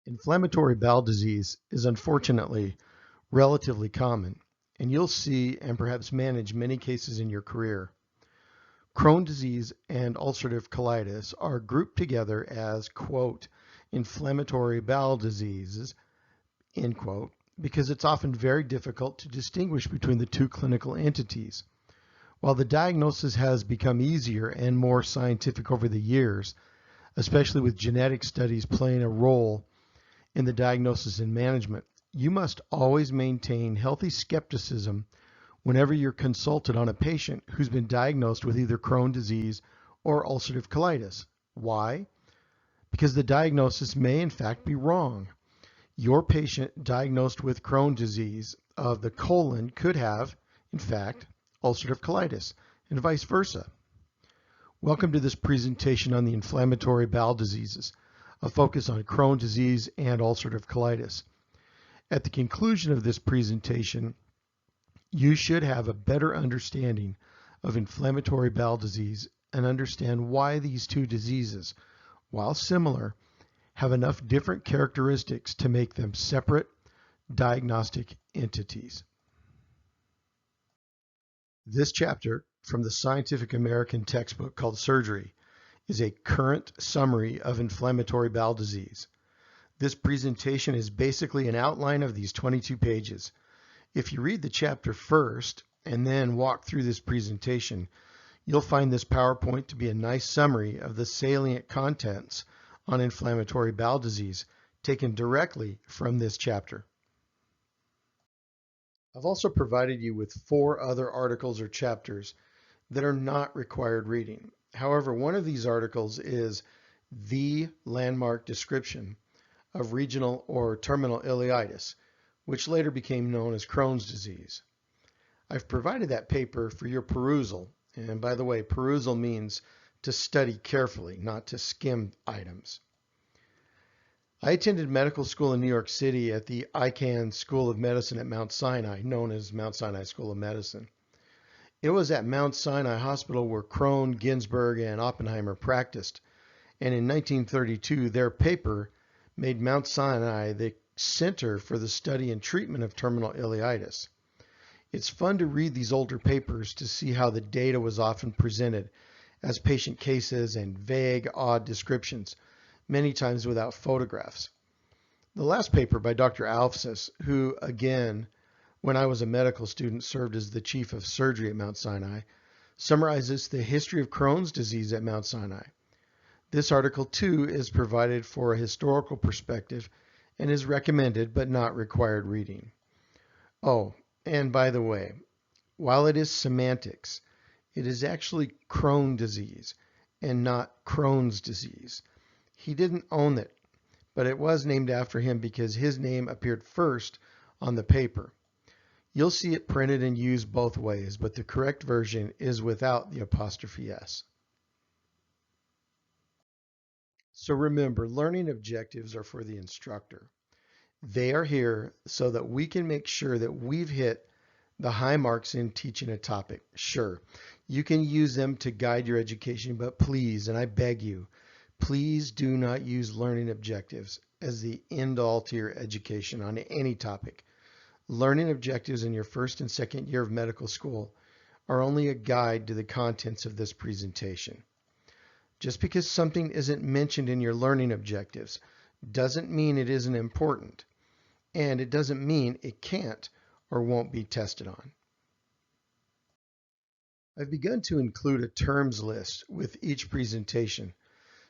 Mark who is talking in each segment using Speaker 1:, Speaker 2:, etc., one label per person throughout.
Speaker 1: Inflammatory bowel disease is unfortunately relatively common, and you'll see and perhaps manage many cases in your career. Crohn disease and ulcerative colitis are grouped together as, quote, inflammatory bowel diseases, end quote, because it's often very difficult to distinguish between the two clinical entities. While the diagnosis has become easier and more scientific over the years, especially with genetic studies playing a role in the diagnosis and management, you must always maintain healthy skepticism whenever you're consulted on a patient who's been diagnosed with either Crohn disease or ulcerative colitis. Why? Because the diagnosis may in fact be wrong. Your patient diagnosed with Crohn disease of the colon could have, in fact, ulcerative colitis, and vice versa. Welcome to this presentation on the inflammatory bowel diseases, a focus on Crohn disease and ulcerative colitis. At the conclusion of this presentation, you should have a better understanding of inflammatory bowel disease and understand why these two diseases, while similar, have enough different characteristics to make them separate diagnostic entities. This chapter from the Scientific American textbook called Surgery is a current summary of inflammatory bowel disease. This presentation is basically an outline of these 22 pages. If you read the chapter first and then walk through this presentation, you'll find this PowerPoint to be a nice summary of the salient contents on inflammatory bowel disease taken directly from this chapter. I've also provided you with 4 other articles or chapters that are not required reading. However, one of these articles is the landmark description of regional or terminal ileitis, which later became known as Crohn's disease. I've provided that paper for your perusal, and by the way, perusal means to study carefully, not to skim items. I attended medical school in New York City at the Icahn School of Medicine at Mount Sinai, known as Mount Sinai School of Medicine. It was at Mount Sinai Hospital where Crohn, Ginsburg, and Oppenheimer practiced, and in 1932 their paper made Mount Sinai the center for the study and treatment of terminal ileitis. It's fun to read these older papers to see how the data was often presented as patient cases and vague, odd descriptions, many times without photographs. The last paper by Dr. Alphys, who again, when I was a medical student, served as the chief of surgery at Mount Sinai, summarizes the history of Crohn's disease at Mount Sinai. This article too is provided for a historical perspective and is recommended but not required reading. Oh, and by the way, while it is semantics, it is actually Crohn disease and not Crohn's disease. He didn't own it, but it was named after him because his name appeared first on the paper. You'll see it printed and used both ways, but the correct version is without the apostrophe S. So remember, learning objectives are for the instructor. They are here so that we can make sure that we've hit the high marks in teaching a topic. Sure, you can use them to guide your education, but please, and I beg you, please do not use learning objectives as the end-all to your education on any topic. Learning objectives in your first and second year of medical school are only a guide to the contents of this presentation. Just because something isn't mentioned in your learning objectives doesn't mean it isn't important, and it doesn't mean it can't or won't be tested on. I've begun to include a terms list with each presentation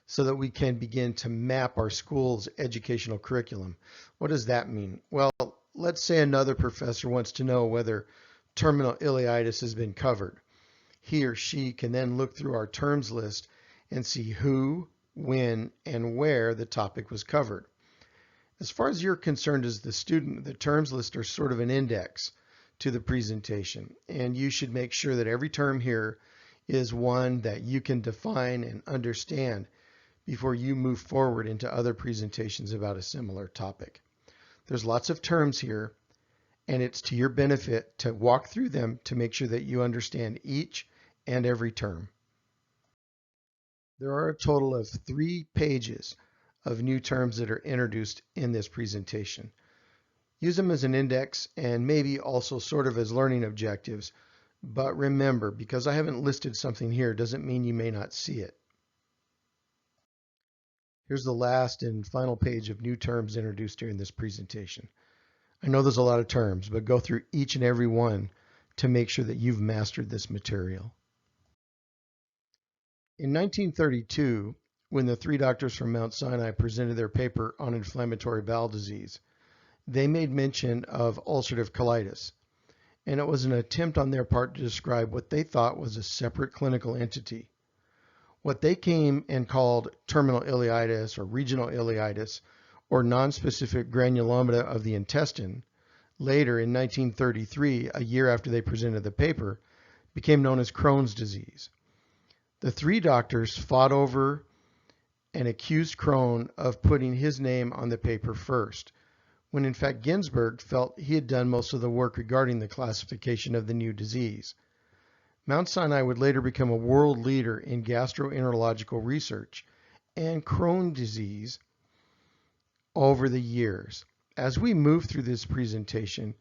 Speaker 1: so that we can begin to map our school's educational curriculum. What does that mean? Well, let's say another professor wants to know whether terminal ileitis has been covered. He or she can then look through our terms list and see who, when, and where the topic was covered. As far as you're concerned as the student, the terms list are sort of an index to the presentation, and you should make sure that every term here is one that you can define and understand before you move forward into other presentations about a similar topic. There's lots of terms here, and it's to your benefit to walk through them to make sure that you understand each and every term. There are a total of 3 pages of new terms that are introduced in this presentation. Use them as an index and maybe also sort of as learning objectives. But remember, because I haven't listed something here doesn't mean you may not see it. Here's the last and final page of new terms introduced during this presentation. I know there's a lot of terms, but go through each and every one to make sure that you've mastered this material. In 1932, when the three doctors from Mount Sinai presented their paper on inflammatory bowel disease, they made mention of ulcerative colitis, and it was an attempt on their part to describe what they thought was a separate clinical entity. What they came and called terminal ileitis or regional ileitis or nonspecific granulomata of the intestine, later in 1933, a year after they presented the paper, became known as Crohn's disease. The three doctors fought over and accused Crohn of putting his name on the paper first, when in fact Ginsburg felt he had done most of the work regarding the classification of the new disease. Mount Sinai would later become a world leader in gastroenterological research and Crohn's disease over the years. As we move through this presentation,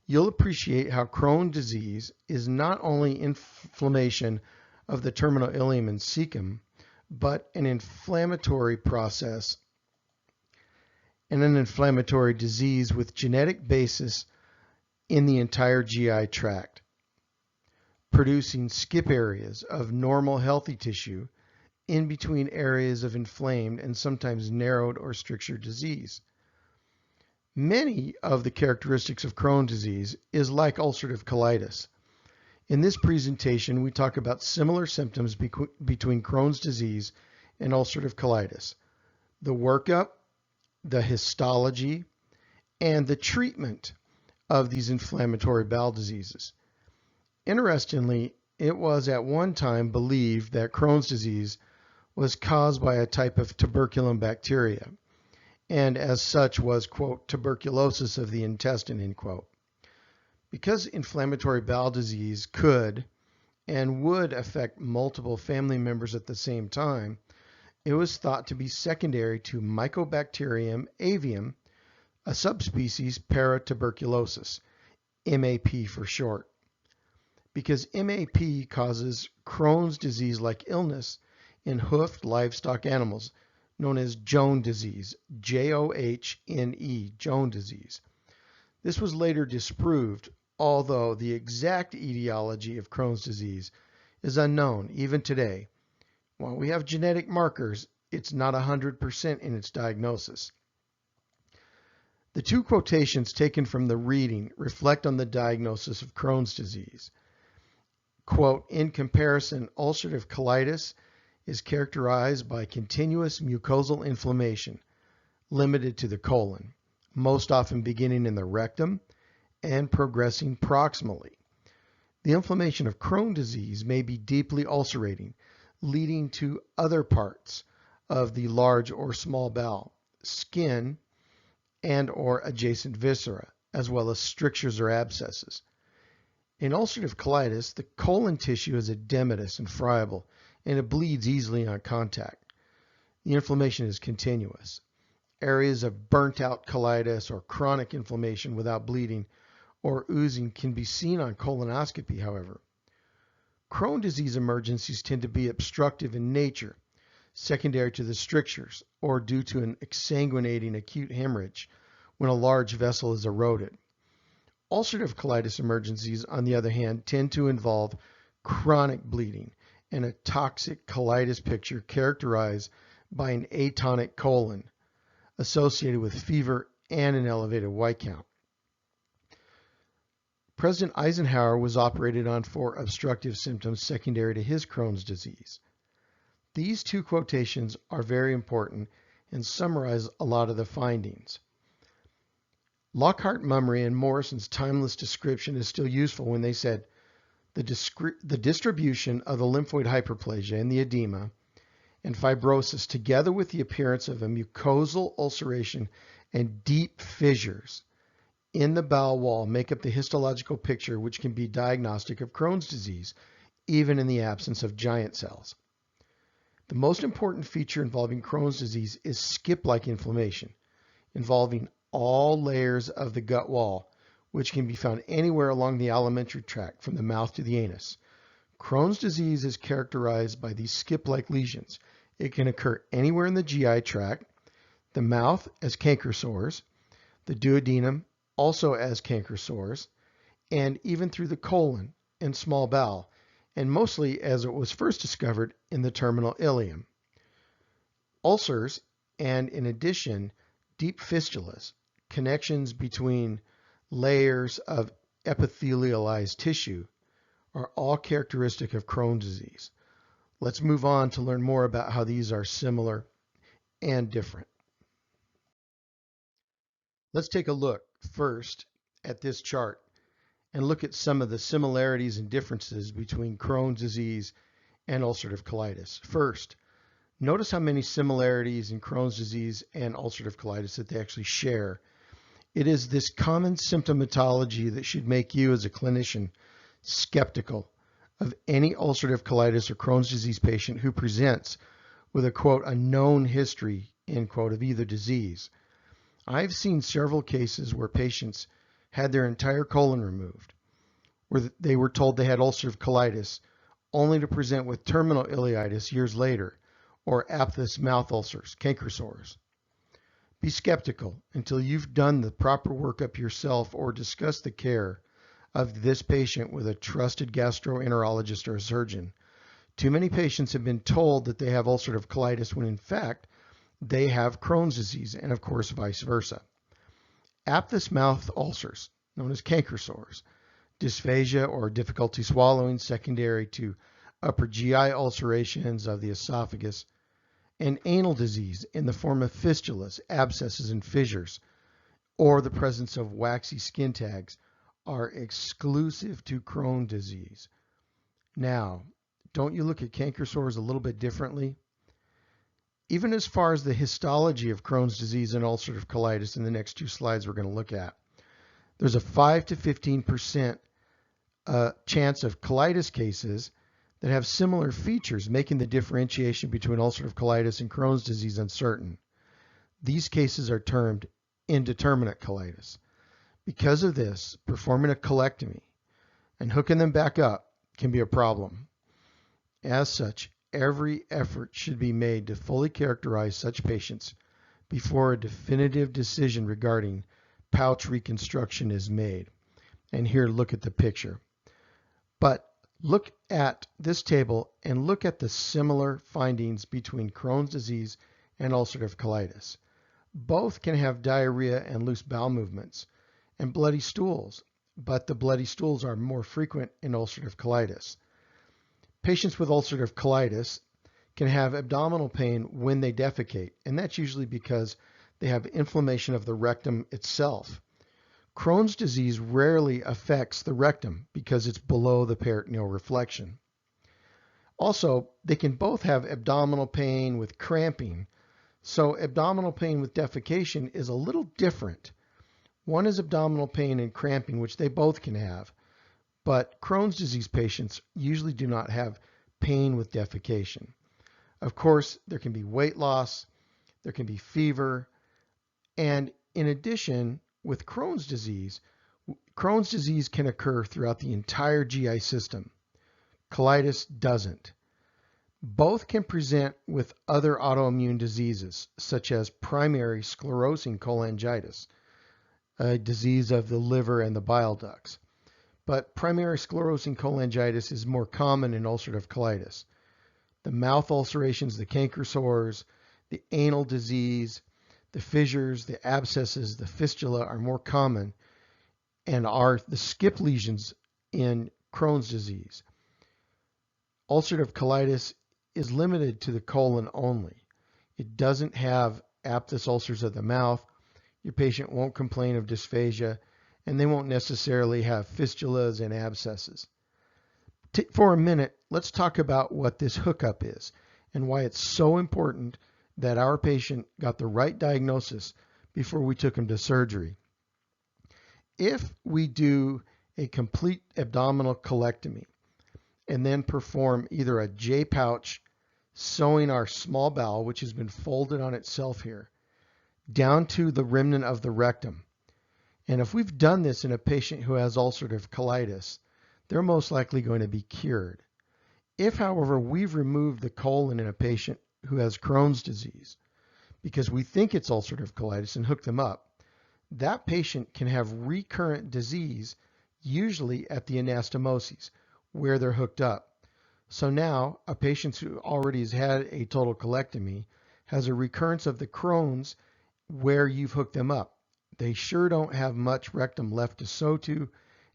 Speaker 1: you'll appreciate how Crohn's disease is not only inflammation of the terminal ileum and cecum, but an inflammatory process and an inflammatory disease with genetic basis in the entire GI tract, producing skip areas of normal healthy tissue in between areas of inflamed and sometimes narrowed or strictured disease. Many of the characteristics of Crohn's disease is like ulcerative colitis. In this presentation, we talk about similar symptoms between Crohn's disease and ulcerative colitis, the workup, the histology, and the treatment of these inflammatory bowel diseases. Interestingly, it was at one time believed that Crohn's disease was caused by a type of tuberculum bacteria, and as such was, quote, tuberculosis of the intestine, end quote. Because inflammatory bowel disease could and would affect multiple family members at the same time, it was thought to be secondary to Mycobacterium avium, a subspecies paratuberculosis, MAP for short. Because MAP causes Crohn's disease-like illness in hoofed livestock animals, known as Jones disease, Johne, Jones disease. This was later disproved, although the exact etiology of Crohn's disease is unknown even today. While we have genetic markers, it's not 100% in its diagnosis. The two quotations taken from the reading reflect on the diagnosis of Crohn's disease. Quote, in comparison, ulcerative colitis is characterized by continuous mucosal inflammation limited to the colon, most often beginning in the rectum and progressing proximally. The inflammation of Crohn's disease may be deeply ulcerating, leading to other parts of the large or small bowel, skin, and or adjacent viscera, as well as strictures or abscesses. In ulcerative colitis, the colon tissue is edematous and friable, and it bleeds easily on contact. The inflammation is continuous. Areas of burnt-out colitis or chronic inflammation without bleeding or oozing can be seen on colonoscopy, however. Crohn's disease emergencies tend to be obstructive in nature, secondary to the strictures, or due to an exsanguinating acute hemorrhage when a large vessel is eroded. Ulcerative colitis emergencies, on the other hand, tend to involve chronic bleeding and a toxic colitis picture characterized by an atonic colon associated with fever and an elevated white count. President Eisenhower was operated on for obstructive symptoms secondary to his Crohn's disease. These two quotations are very important and summarize a lot of the findings. Lockhart, Mummery, and Morrison's timeless description is still useful when they said, the distribution of the lymphoid hyperplasia and the edema and fibrosis, together with the appearance of a mucosal ulceration and deep fissures in the bowel wall, make up the histological picture which can be diagnostic of Crohn's disease, even in the absence of giant cells. The most important feature involving Crohn's disease is skip-like inflammation, involving all layers of the gut wall, which can be found anywhere along the alimentary tract from the mouth to the anus. Crohn's disease is characterized by these skip-like lesions. It can occur anywhere in the GI tract, the mouth as canker sores, the duodenum also as canker sores, and even through the colon and small bowel, and mostly as it was first discovered in the terminal ileum. Ulcers, and in addition, deep fistulas, connections between layers of epithelialized tissue, are all characteristic of Crohn's disease. Let's move on to learn more about how these are similar and different. Let's take a look first at this chart and look at some of the similarities and differences between Crohn's disease and ulcerative colitis. First, notice how many similarities in Crohn's disease and ulcerative colitis that they actually share. It is this common symptomatology that should make you as a clinician skeptical of any ulcerative colitis or Crohn's disease patient who presents with a, quote, a known history, end quote, of either disease. I've seen several cases where patients had their entire colon removed, where they were told they had ulcerative colitis, only to present with terminal ileitis years later, or aphthous mouth ulcers, canker sores. Be skeptical until you've done the proper workup yourself or discussed the care of this patient with a trusted gastroenterologist or a surgeon. Too many patients have been told that they have ulcerative colitis when in fact they have Crohn's disease, and of course vice versa. Aphthous mouth ulcers, known as canker sores, dysphagia or difficulty swallowing secondary to upper GI ulcerations of the esophagus, and anal disease in the form of fistulas, abscesses, and fissures, or the presence of waxy skin tags, are exclusive to Crohn's disease. Now, don't you look at canker sores a little bit differently? Even as far as the histology of Crohn's disease and ulcerative colitis in the next two slides we're going to look at, there's a 5 to 15% chance of colitis cases that have similar features, making the differentiation between ulcerative colitis and Crohn's disease uncertain. These cases are termed indeterminate colitis. Because of this, performing a colectomy and hooking them back up can be a problem. As such, every effort should be made to fully characterize such patients before a definitive decision regarding pouch reconstruction is made. And here, look at the picture. But look at this table and look at the similar findings between Crohn's disease and ulcerative colitis. Both can have diarrhea and loose bowel movements and bloody stools, but the bloody stools are more frequent in ulcerative colitis. Patients with ulcerative colitis can have abdominal pain when they defecate, and that's usually because they have inflammation of the rectum itself. Crohn's disease rarely affects the rectum because it's below the peritoneal reflection. Also, they can both have abdominal pain with cramping, so abdominal pain with defecation is a little different. One is abdominal pain and cramping, which they both can have, but Crohn's disease patients usually do not have pain with defecation. Of course, there can be weight loss, there can be fever, and in addition, with Crohn's disease can occur throughout the entire GI system. Colitis doesn't. Both can present with other autoimmune diseases, such as primary sclerosing cholangitis, a disease of the liver and the bile ducts. But primary sclerosing cholangitis is more common in ulcerative colitis. The mouth ulcerations, the canker sores, the anal disease, the fissures, the abscesses, the fistula are more common and are the skip lesions in Crohn's disease. Ulcerative colitis is limited to the colon only. It doesn't have aphthous ulcers of the mouth. Your patient won't complain of dysphagia, and they won't necessarily have fistulas and abscesses. For a minute, let's talk about what this hookup is and why it's so important that our patient got the right diagnosis before we took him to surgery. If we do a complete abdominal colectomy and then perform either a J-pouch sewing our small bowel, which has been folded on itself here, down to the remnant of the rectum. And if we've done this in a patient who has ulcerative colitis, they're most likely going to be cured. If, however, we've removed the colon in a patient who has Crohn's disease because we think it's ulcerative colitis and hook them up, that patient can have recurrent disease, usually at the anastomoses, where they're hooked up. So now a patient who already has had a total colectomy has a recurrence of the Crohn's where you've hooked them up. They sure don't have much rectum left to sew to,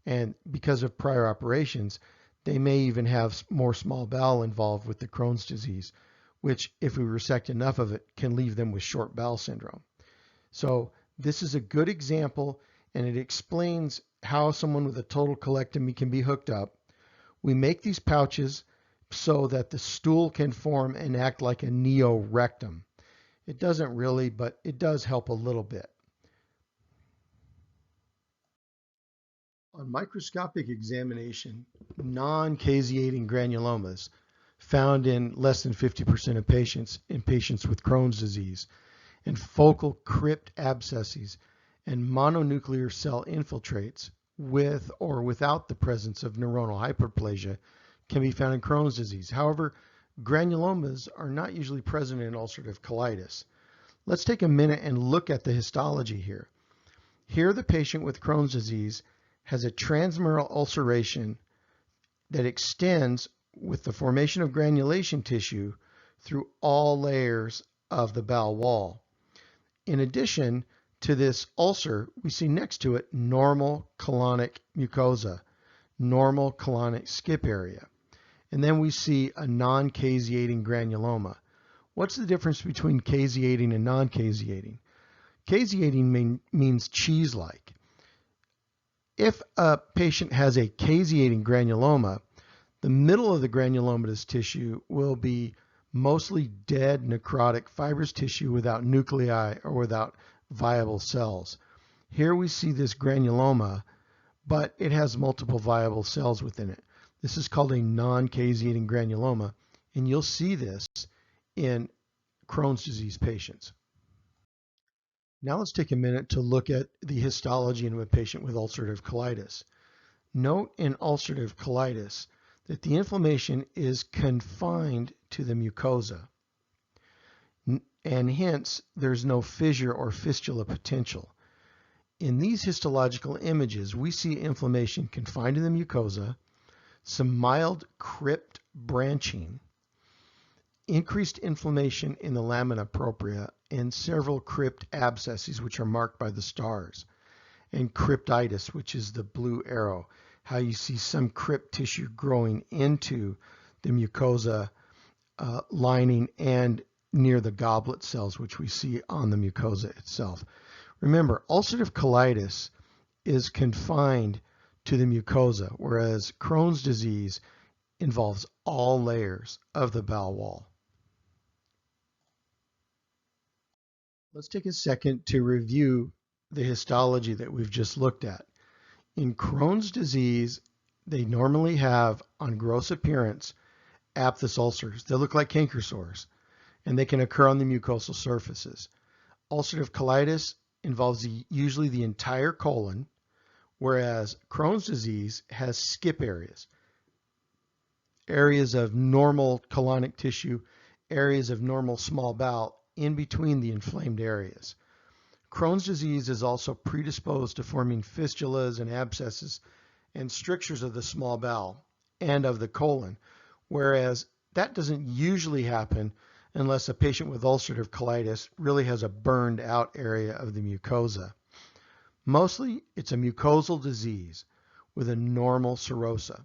Speaker 1: and because of prior operations, they may even have more small bowel involved with the Crohn's disease, which, if we resect enough of it, can leave them with short bowel syndrome. So this is a good example, and it explains how someone with a total colectomy can be hooked up. We make these pouches so that the stool can form and act like a neorectum. It doesn't really, but it does help a little bit. On microscopic examination, non-caseating granulomas found in less than 50% of patients with Crohn's disease, and focal crypt abscesses and mononuclear cell infiltrates with or without the presence of neuronal hyperplasia can be found in Crohn's disease. However, granulomas are not usually present in ulcerative colitis. Let's take a minute and look at the histology here. Here, the patient with Crohn's disease has a transmural ulceration that extends with the formation of granulation tissue through all layers of the bowel wall. In addition to this ulcer, we see next to it normal colonic mucosa, normal colonic skip area. And then we see a non-caseating granuloma. What's the difference between caseating and non-caseating? Caseating means cheese-like. If a patient has a caseating granuloma, the middle of the granulomatous tissue will be mostly dead necrotic fibrous tissue without nuclei or without viable cells. Here we see this granuloma, but it has multiple viable cells within it. This is called a non-caseating granuloma, and you'll see this in Crohn's disease patients. Now let's take a minute to look at the histology in a patient with ulcerative colitis. Note in ulcerative colitis that the inflammation is confined to the mucosa, and hence there's no fissure or fistula potential. In these histological images, we see inflammation confined to the mucosa, some mild crypt branching, increased inflammation in the lamina propria, and several crypt abscesses, which are marked by the stars, and cryptitis, which is the blue arrow, how you see some crypt tissue growing into the mucosa lining and near the goblet cells, which we see on the mucosa itself. Remember, ulcerative colitis is confined to the mucosa, whereas Crohn's disease involves all layers of the bowel wall. Let's take a second to review the histology that we've just looked at. In Crohn's disease, they normally have, on gross appearance, aphthous ulcers. They look like canker sores, and they can occur on the mucosal surfaces. Ulcerative colitis involves usually the entire colon, whereas Crohn's disease has skip areas, areas of normal colonic tissue, areas of normal small bowel in between the inflamed areas. Crohn's disease is also predisposed to forming fistulas and abscesses and strictures of the small bowel and of the colon, whereas that doesn't usually happen unless a patient with ulcerative colitis really has a burned out area of the mucosa. Mostly, it's a mucosal disease with a normal serosa.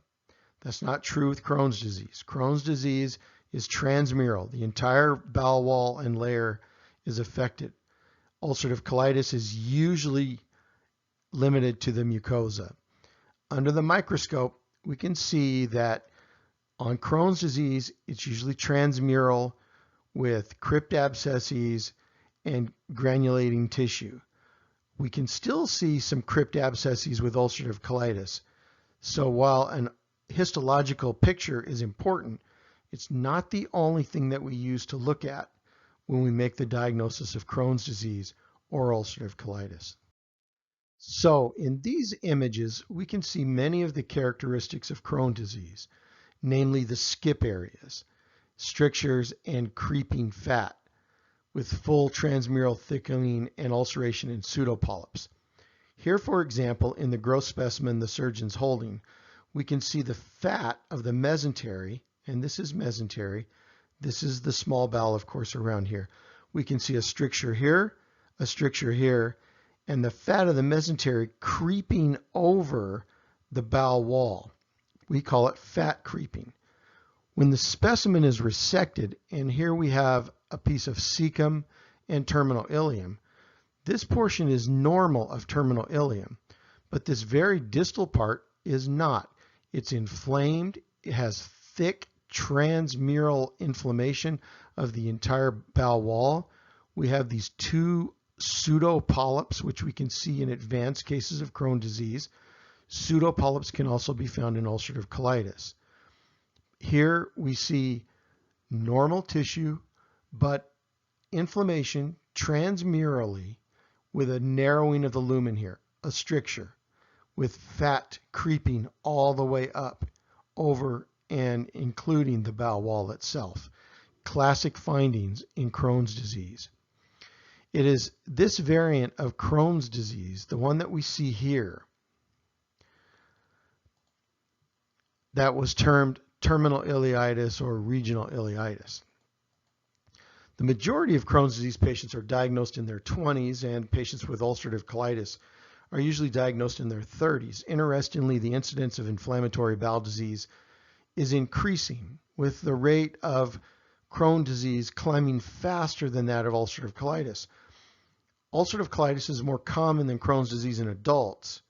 Speaker 1: That's not true with Crohn's disease. Crohn's disease is transmural. The entire bowel wall and layer is affected. Ulcerative colitis is usually limited to the mucosa. Under the microscope, we can see that on Crohn's disease, it's usually transmural with crypt abscesses and granulating tissue. We can still see some crypt abscesses with ulcerative colitis. So while an histological picture is important, It's not the only thing that we use to look at when we make the diagnosis of Crohn's disease or ulcerative colitis. So in these images, we can see many of the characteristics of Crohn's disease, namely the skip areas, strictures, and creeping fat, with full transmural thickening and ulceration in pseudopolyps. Here, for example, in the gross specimen the surgeon's holding, we can see the fat of the mesentery, and this is mesentery. This is the small bowel, of course, around here. We can see a stricture here, and the fat of the mesentery creeping over the bowel wall. We call it fat creeping. When the specimen is resected, and here we have a piece of cecum and terminal ileum, this portion is normal of terminal ileum, but this very distal part is not. It's inflamed, it has thick transmural inflammation of the entire bowel wall. We have these two pseudopolyps, which we can see in advanced cases of Crohn's disease. Pseudopolyps can also be found in ulcerative colitis. Here we see normal tissue, but inflammation transmurally with a narrowing of the lumen here, a stricture, with fat creeping all the way up over and including the bowel wall itself. Classic findings in Crohn's disease. It is this variant of Crohn's disease, the one that we see here, that was termed terminal ileitis or regional ileitis. The majority of Crohn's disease patients are diagnosed in their 20s, and patients with ulcerative colitis are usually diagnosed in their 30s. Interestingly, the incidence of inflammatory bowel disease is increasing, with the rate of Crohn's disease climbing faster than that of ulcerative colitis. Ulcerative colitis is more common than Crohn's disease in adults.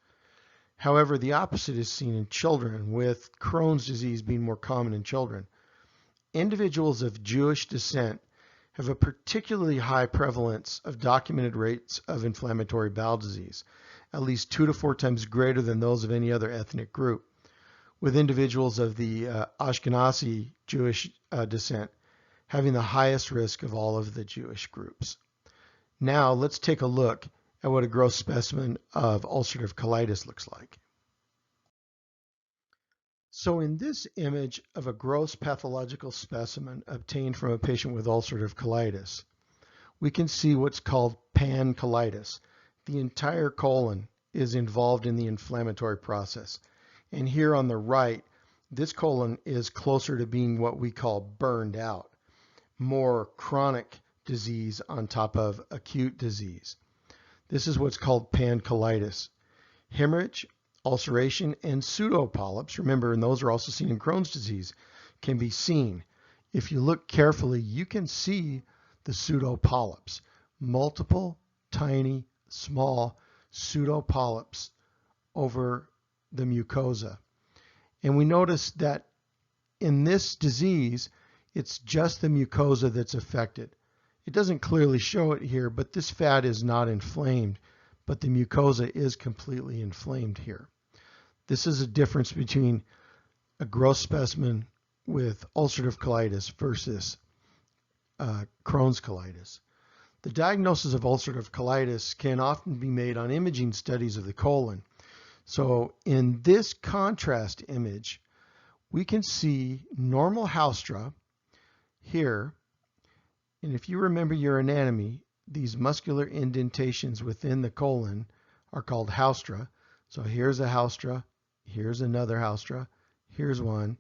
Speaker 1: However, the opposite is seen in children, with Crohn's disease being more common in children. Individuals of Jewish descent have a particularly high prevalence of documented rates of inflammatory bowel disease, at least 2 to 4 times greater than those of any other ethnic group, with individuals of the Ashkenazi Jewish descent having the highest risk of all of the Jewish groups. Now let's take a look at what a gross specimen of ulcerative colitis looks like. So in this image of a gross pathological specimen obtained from a patient with ulcerative colitis, we can see what's called pancolitis. The entire colon is involved in the inflammatory process. And here on the right, this colon is closer to being what we call burned out, more chronic disease on top of acute disease. This is what's called pancolitis. Hemorrhage, ulceration, and pseudopolyps, remember, and those are also seen in Crohn's disease, can be seen. If you look carefully, you can see the pseudopolyps, multiple tiny, small pseudopolyps over the mucosa. And we notice that in this disease, it's just the mucosa that's affected. It doesn't clearly show it here, but this fat is not inflamed, but the mucosa is completely inflamed here. This is a difference between a gross specimen with ulcerative colitis versus Crohn's colitis. The diagnosis of ulcerative colitis can often be made on imaging studies of the colon. So in this contrast image, we can see normal haustra here. And if you remember your anatomy, these muscular indentations within the colon are called haustra. So here's a haustra, here's another haustra, here's one.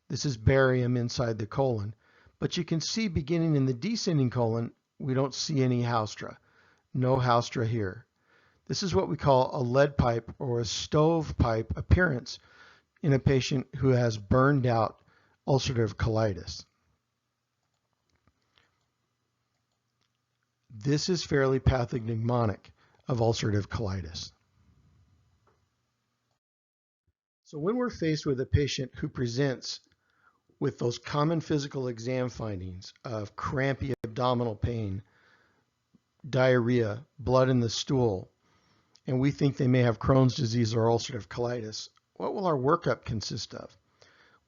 Speaker 1: This is barium inside the colon. But you can see beginning in the descending colon, we don't see any haustra. No haustra here. This is what we call a lead pipe or a stovepipe appearance in a patient who has burned out ulcerative colitis. This is fairly pathognomonic of ulcerative colitis. So when we're faced with a patient who presents with those common physical exam findings of crampy abdominal pain, diarrhea, blood in the stool, and we think they may have Crohn's disease or ulcerative colitis, what will our workup consist of?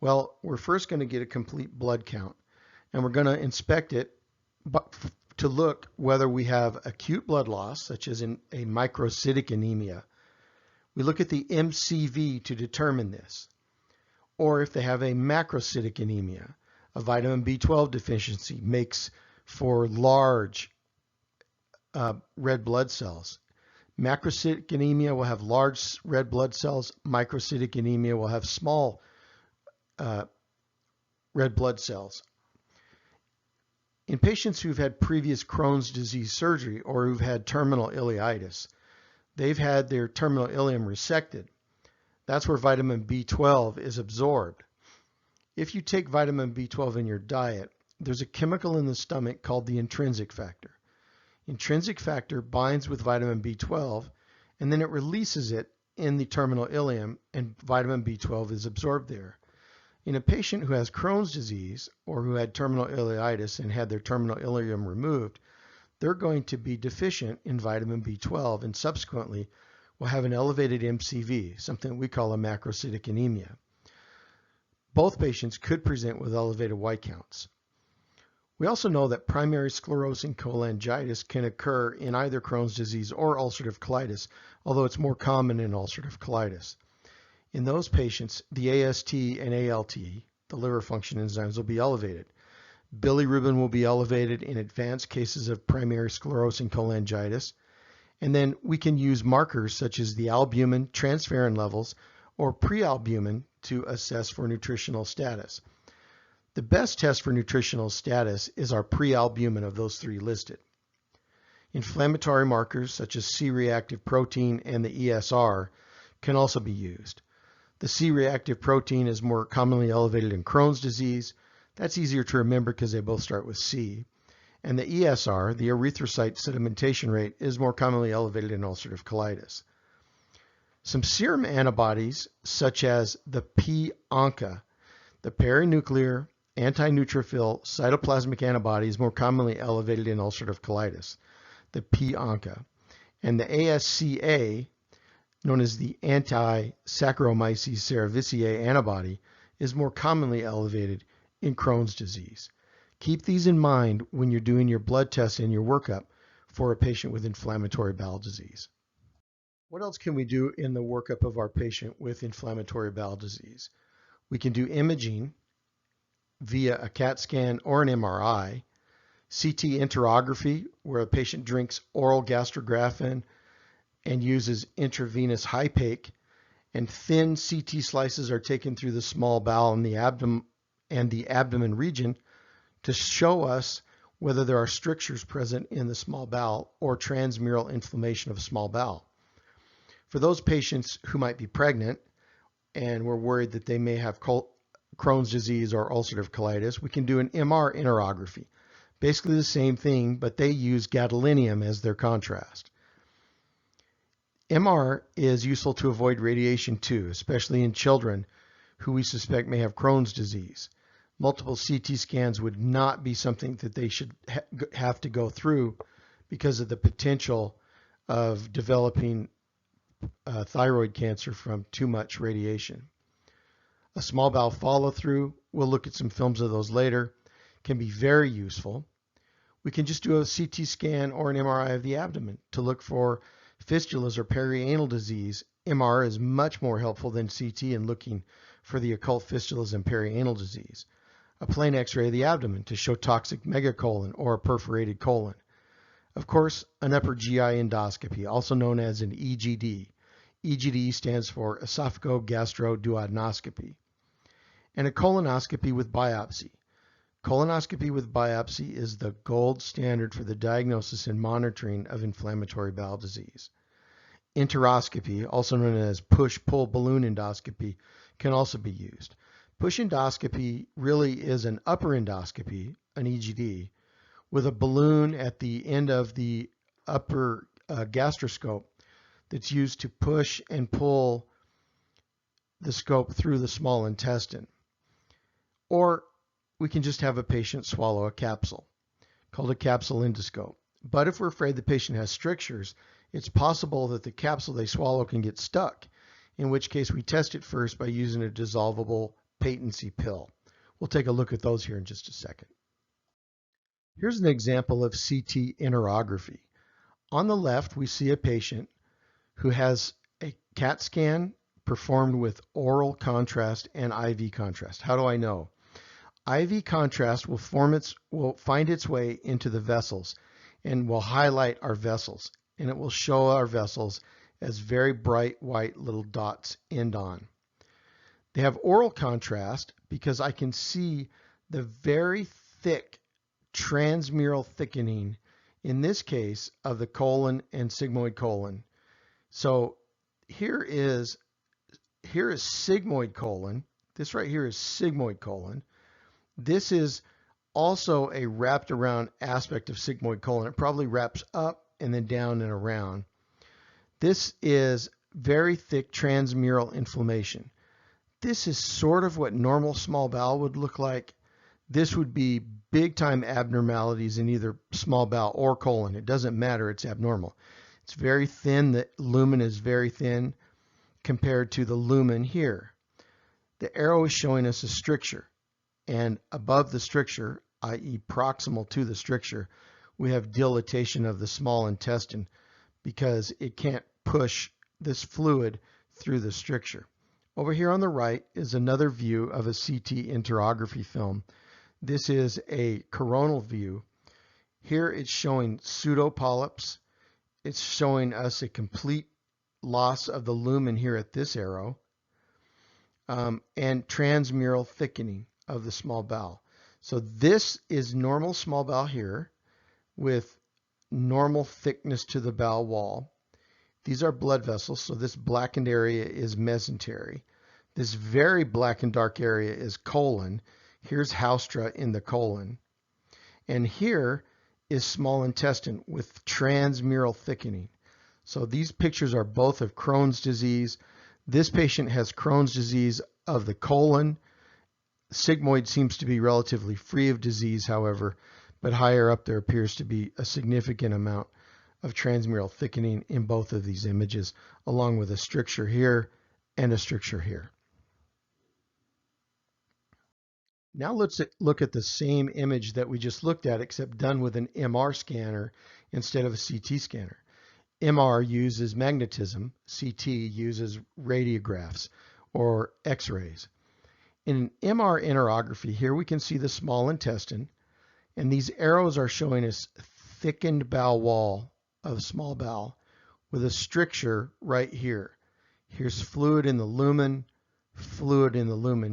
Speaker 1: Well, we're first going to get a complete blood count, and we're going to inspect it to look whether we have acute blood loss, such as in a microcytic anemia. We look at the MCV to determine this. Or if they have a macrocytic anemia, a vitamin B12 deficiency makes for large red blood cells. Macrocytic anemia will have large red blood cells. Microcytic anemia will have small red blood cells. In patients who've had previous Crohn's disease surgery or who've had terminal ileitis, they've had their terminal ileum resected. That's where vitamin B12 is absorbed. If you take vitamin B12 in your diet, there's a chemical in the stomach called the intrinsic factor. Intrinsic factor binds with vitamin B12, and then it releases it in the terminal ileum, and vitamin B12 is absorbed there. In a patient who has Crohn's disease or who had terminal ileitis and had their terminal ileum removed, they're going to be deficient in vitamin B12 and subsequently will have an elevated MCV, something we call a macrocytic anemia. Both patients could present with elevated white counts. We also know that primary sclerosing cholangitis can occur in either Crohn's disease or ulcerative colitis, although it's more common in ulcerative colitis. In those patients, the AST and ALT, the liver function enzymes, will be elevated. Bilirubin will be elevated in advanced cases of primary sclerosing cholangitis. And then we can use markers such as the albumin, transferrin levels, or prealbumin to assess for nutritional status. The best test for nutritional status is our prealbumin of those three listed. Inflammatory markers such as C-reactive protein and the ESR can also be used. The C-reactive protein is more commonly elevated in Crohn's disease. That's easier to remember because they both start with C. And the ESR, the erythrocyte sedimentation rate, is more commonly elevated in ulcerative colitis. Some serum antibodies, such as the p-ANCA, the perinuclear anti-neutrophil cytoplasmic antibody, is more commonly elevated in ulcerative colitis, the p-ANCA. And the ASCA, known as the anti-Saccharomyces cerevisiae antibody, is more commonly elevated in Crohn's disease. Keep these in mind when you're doing your blood tests and your workup for a patient with inflammatory bowel disease. What else can we do in the workup of our patient with inflammatory bowel disease? We can do imaging via a CAT scan or an MRI, CT enterography, where a patient drinks oral gastrografin and uses intravenous hypake, and thin CT slices are taken through the small bowel and the abdomen region to show us whether there are strictures present in the small bowel or transmural inflammation of small bowel. For those patients who might be pregnant and we're worried that they may have Crohn's disease or ulcerative colitis, we can do an MR enterography. Basically the same thing, but they use gadolinium as their contrast. MR is useful to avoid radiation too, especially in children who we suspect may have Crohn's disease. Multiple CT scans would not be something that they should have to go through because of the potential of developing thyroid cancer from too much radiation. A small bowel follow-through, we'll look at some films of those later, can be very useful. We can just do a CT scan or an MRI of the abdomen to look for fistulas or perianal disease. MR is much more helpful than CT in looking for the occult fistulas and perianal disease. A plain X-ray of the abdomen to show toxic megacolon or a perforated colon. Of course, an upper GI endoscopy, also known as an EGD. EGD stands for esophagogastroduodenoscopy. And a colonoscopy with biopsy. Colonoscopy with biopsy is the gold standard for the diagnosis and monitoring of inflammatory bowel disease. Enteroscopy, also known as push-pull balloon endoscopy, can also be used. Push endoscopy really is an upper endoscopy, an EGD, with a balloon at the end of the upper gastroscope that's used to push and pull the scope through the small intestine. Or we can just have a patient swallow a capsule, called a capsule endoscope. But if we're afraid the patient has strictures, it's possible that the capsule they swallow can get stuck, in which case we test it first by using a dissolvable patency pill. We'll take a look at those here in just a second. Here's an example of CT enterography. On the left, we see a patient who has a CAT scan performed with oral contrast and IV contrast. How do I know? IV contrast will find its way into the vessels and will highlight our vessels, and it will show our vessels as very bright white little dots end on. They have oral contrast because I can see the very thick transmural thickening, in this case, of the colon and sigmoid colon. So here is sigmoid colon. This right here is sigmoid colon. This is also a wrapped around aspect of sigmoid colon. It probably wraps up and then down and around. This is very thick transmural inflammation. This is sort of what normal small bowel would look like. This would be big time abnormalities in either small bowel or colon. It doesn't matter, it's abnormal. It's very thin, the lumen is very thin compared to the lumen here. The arrow is showing us a stricture, and above the stricture, i.e. proximal to the stricture, we have dilatation of the small intestine because it can't push this fluid through the stricture. Over here on the right is another view of a CT enterography film. This is a coronal view. Here it's showing pseudopolyps. It's showing us a complete loss of the lumen here at this arrow, and transmural thickening of the small bowel. So this is normal small bowel here with normal thickness to the bowel wall. These are blood vessels, so this blackened area is mesentery. This very black and dark area is colon. Here's haustra in the colon. And here is small intestine with transmural thickening. So these pictures are both of Crohn's disease. This patient has Crohn's disease of the colon. Sigmoid seems to be relatively free of disease, however, but higher up there appears to be a significant amount of transmural thickening in both of these images, along with a stricture here and a stricture here. Now let's look at the same image that we just looked at, except done with an MR scanner instead of a CT scanner. MR uses magnetism, CT uses radiographs or X-rays. In MR enterography, here we can see the small intestine, and these arrows are showing us thickened bowel wall of small bowel with a stricture right here. Here's fluid in the lumen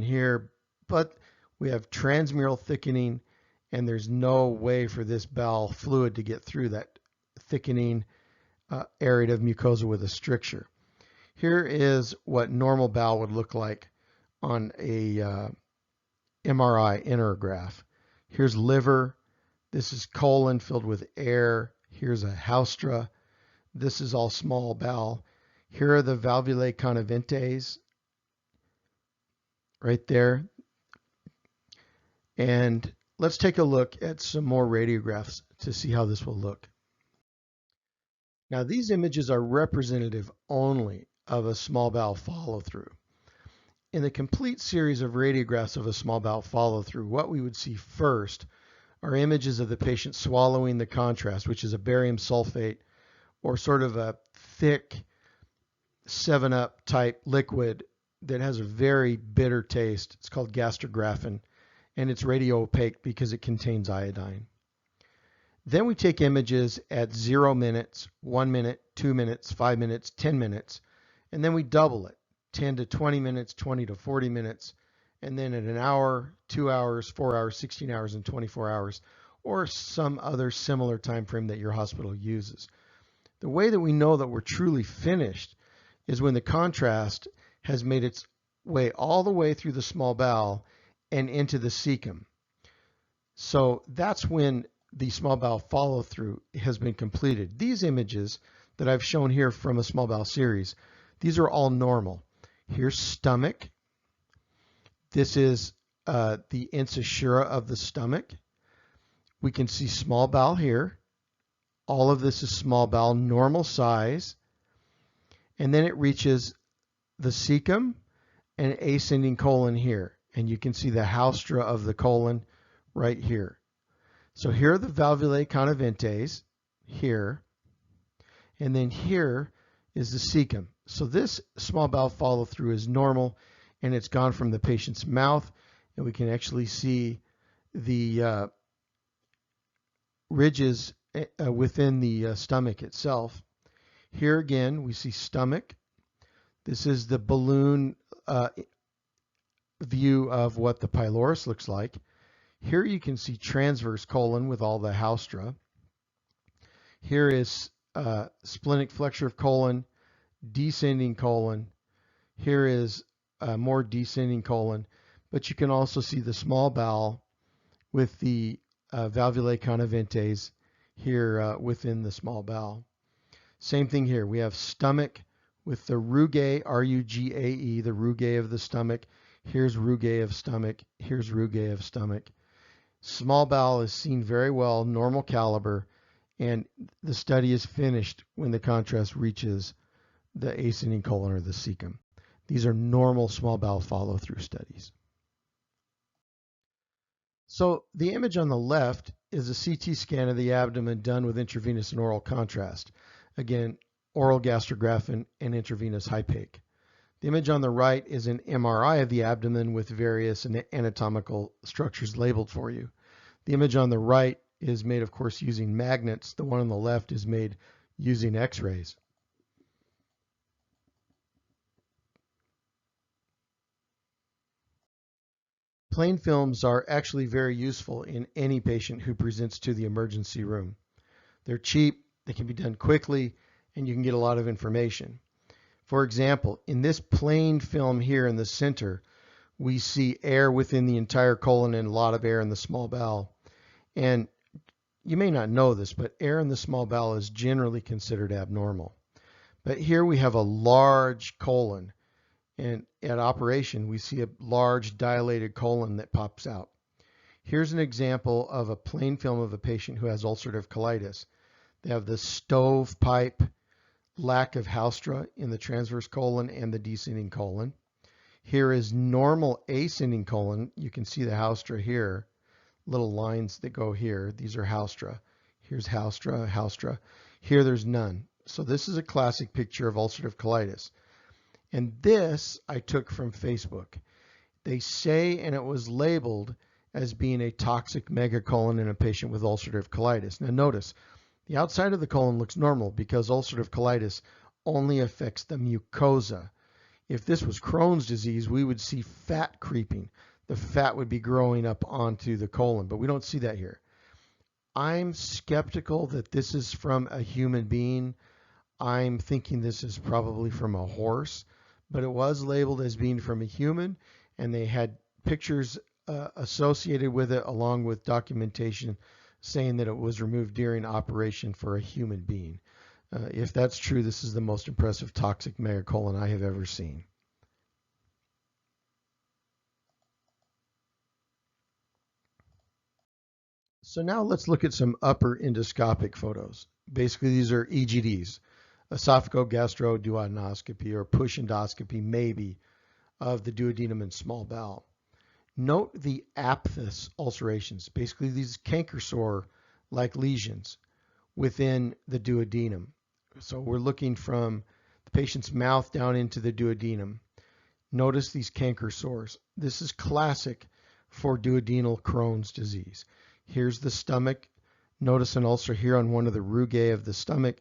Speaker 1: here, but we have transmural thickening, and there's no way for this bowel fluid to get through that thickening area of mucosa with a stricture. Here is what normal bowel would look like on a MRI enterograph. Here's liver. This is colon filled with air. Here's a haustra. This is all small bowel. Here are the valvulae conniventes right there. And let's take a look at some more radiographs to see how this will look. Now these images are representative only of a small bowel follow-through. In the complete series of radiographs of a small bowel follow-through, what we would see first are images of the patient swallowing the contrast, which is a barium sulfate or sort of a thick 7-Up type liquid that has a very bitter taste. It's called gastrographin, and it's radio-opaque because it contains iodine. Then we take images at 0 minutes, 1 minute, 2 minutes, 5 minutes, 10 minutes, and then we double it, 10 to 20 minutes, 20 to 40 minutes, and then at an hour, 2 hours, 4 hours, 16 hours, and 24 hours, or some other similar time frame that your hospital uses. The way that we know that we're truly finished is when the contrast has made its way all the way through the small bowel and into the cecum. So that's when the small bowel follow-through has been completed. These images that I've shown here from a small bowel series, these are all normal. Here's stomach. This is the incisura of the stomach. We can see small bowel here. All of this is small bowel, normal size. And then it reaches the cecum and ascending colon here. And you can see the haustra of the colon right here. So here are the valvulae coniventes here, and then here is the cecum. So this small bowel follow through is normal, and it's gone from the patient's mouth, and we can actually see the ridges within the stomach itself. Here again, we see stomach. This is the balloon view of what the pylorus looks like. Here you can see transverse colon with all the haustra. Here is splenic flexure of colon, descending colon. Here is more descending colon, but you can also see the small bowel with the valvulae coniventes here within the small bowel. Same thing here. We have stomach with the rugae, R-U-G-A-E, the rugae of the stomach. Here's rugae of stomach. Here's rugae of stomach. Small bowel is seen very well, normal caliber, and the study is finished when the contrast reaches the ascending colon or the cecum. These are normal small bowel follow-through studies. So the image on the left is a CT scan of the abdomen done with intravenous and oral contrast. Again, oral gastrographin and intravenous hypake. The image on the right is an MRI of the abdomen with various anatomical structures labeled for you. The image on the right is made, of course, using magnets. The one on the left is made using X-rays. Plain films are actually very useful in any patient who presents to the emergency room. They're cheap, they can be done quickly, and you can get a lot of information. For example, in this plain film here in the center, we see air within the entire colon and a lot of air in the small bowel. And you may not know this, but air in the small bowel is generally considered abnormal. But here we have a large colon, and at operation we see a large dilated colon that pops out. Here's an example of a plain film of a patient who has ulcerative colitis. They have the stovepipe lack of haustra in the transverse colon and the descending colon. Here is normal ascending colon. You can see the haustra here, little lines that go here. These are haustra. Here's haustra, haustra. Here there's none. So this is a classic picture of ulcerative colitis. And this I took from Facebook. They say, and it was labeled as being a toxic megacolon in a patient with ulcerative colitis. Now notice, the outside of the colon looks normal because ulcerative colitis only affects the mucosa. If this was Crohn's disease, we would see fat creeping. The fat would be growing up onto the colon, but we don't see that here. I'm skeptical that this is from a human being. I'm thinking this is probably from a horse, but it was labeled as being from a human, and they had pictures associated with it along with documentation saying that it was removed during operation for a human being. If that's true, this is the most impressive toxic megacolon I have ever seen. So now let's look at some upper endoscopic photos. Basically, these are EGDs, esophagogastroduodenoscopy or push endoscopy maybe of the duodenum and small bowel. Note the aphthous ulcerations, basically these canker sore-like lesions within the duodenum. So we're looking from the patient's mouth down into the duodenum. Notice these canker sores. This is classic for duodenal Crohn's disease. Here's the stomach. Notice an ulcer here on one of the rugae of the stomach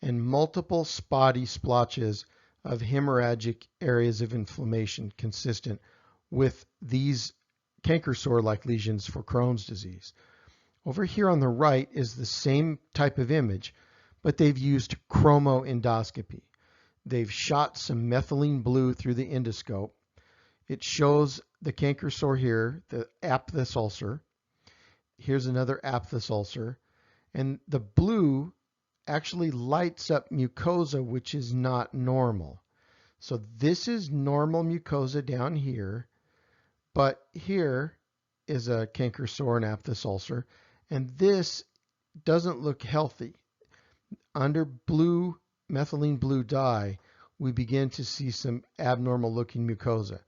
Speaker 1: and multiple spotty splotches of hemorrhagic areas of inflammation consistent with these canker sore-like lesions for Crohn's disease. Over here on the right is the same type of image, but they've used chromoendoscopy. They've shot some methylene blue through the endoscope. It shows the canker sore here, the aphthous ulcer. Here's another aphthous ulcer. And the blue actually lights up mucosa, which is not normal. So this is normal mucosa down here, but here is a canker sore and aphthous ulcer, and this doesn't look healthy. Under blue, methylene blue dye, we begin to see some abnormal looking mucosa.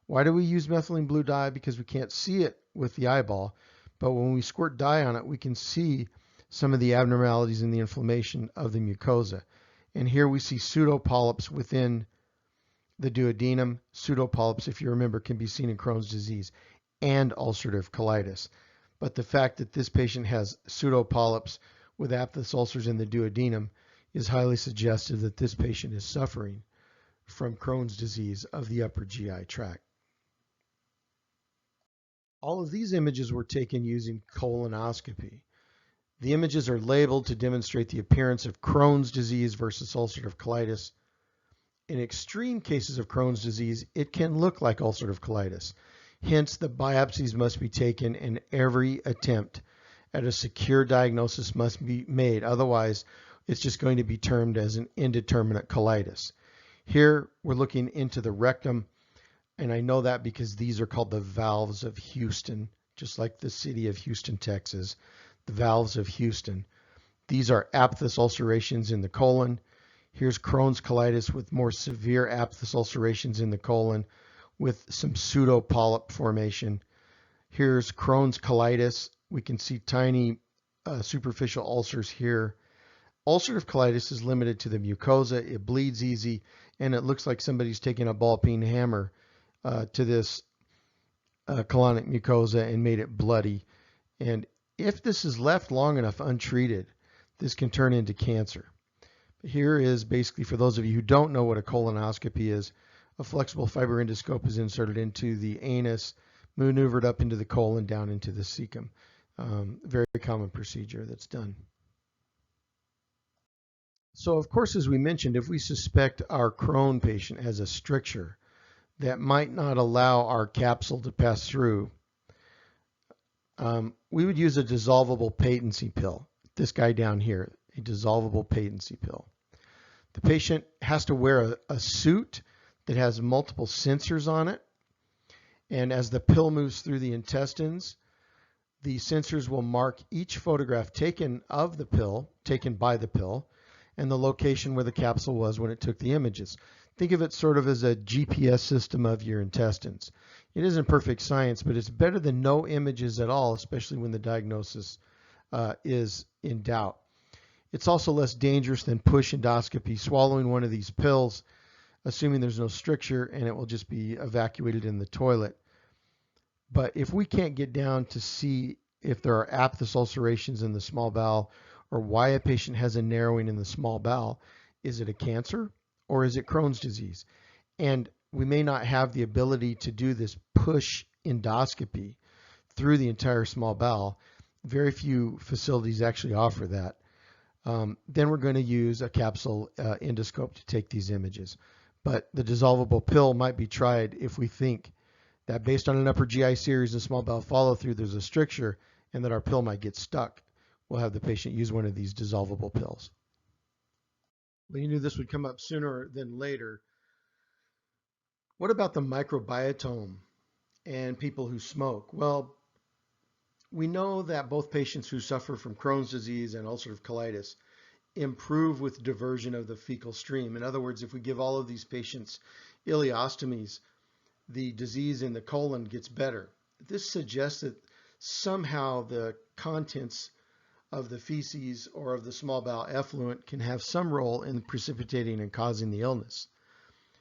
Speaker 1: Why do we use methylene blue dye? Because we can't see it with the eyeball, but when we squirt dye on it, we can see some of the abnormalities in the inflammation of the mucosa. And here we see pseudopolyps within the duodenum. Pseudopolyps, if you remember, can be seen in Crohn's disease and ulcerative colitis. But the fact that this patient has pseudopolyps with aphthous ulcers in the duodenum is highly suggestive that this patient is suffering from Crohn's disease of the upper GI tract. All of these images were taken using colonoscopy. The images are labeled to demonstrate the appearance of Crohn's disease versus ulcerative colitis. In extreme cases of Crohn's disease, it can look like ulcerative colitis. Hence, the biopsies must be taken and every attempt at a secure diagnosis must be made. Otherwise, it's just going to be termed as an indeterminate colitis. Here, we're looking into the rectum, and I know that because these are called the valves of Houston, just like the city of Houston, Texas, the valves of Houston. These are aphthous ulcerations in the colon. Here's Crohn's colitis with more severe aphthous ulcerations in the colon with some pseudopolyp formation. Here's Crohn's colitis. We can see tiny superficial ulcers here. Ulcerative colitis is limited to the mucosa. It bleeds easy, and it looks like somebody's taken a ball-peen hammer to this colonic mucosa and made it bloody. And if this is left long enough untreated, this can turn into cancer. Here is basically, for those of you who don't know what a colonoscopy is, a flexible fiber endoscope is inserted into the anus, maneuvered up into the colon, down into the cecum. Very common procedure that's done. So, of course, as we mentioned, if we suspect our Crohn patient has a stricture that might not allow our capsule to pass through, we would use a dissolvable patency pill. This guy down here, a dissolvable patency pill. The patient has to wear a suit that has multiple sensors on it, and as the pill moves through the intestines, the sensors will mark each photograph taken of the pill, taken by the pill, and the location where the capsule was when it took the images. Think of it sort of as a GPS system of your intestines. It isn't perfect science, but it's better than no images at all, especially when the diagnosis is in doubt. It's also less dangerous than push endoscopy, swallowing one of these pills, assuming there's no stricture, and it will just be evacuated in the toilet. But if we can't get down to see if there are aphthous ulcerations in the small bowel or why a patient has a narrowing in the small bowel, is it a cancer or is it Crohn's disease? And we may not have the ability to do this push endoscopy through the entire small bowel. Very few facilities actually offer that. Then we're going to use a capsule endoscope to take these images. But the dissolvable pill might be tried if we think that based on an upper GI series and small bowel follow-through, there's a stricture and that our pill might get stuck. We'll have the patient use one of these dissolvable pills. Well, you knew this would come up sooner than later. What about the microbiome and people who smoke? Well, we know that both patients who suffer from Crohn's disease and ulcerative colitis improve with diversion of the fecal stream. In other words, if we give all of these patients ileostomies, the disease in the colon gets better. This suggests that somehow the contents of the feces or of the small bowel effluent can have some role in precipitating and causing the illness.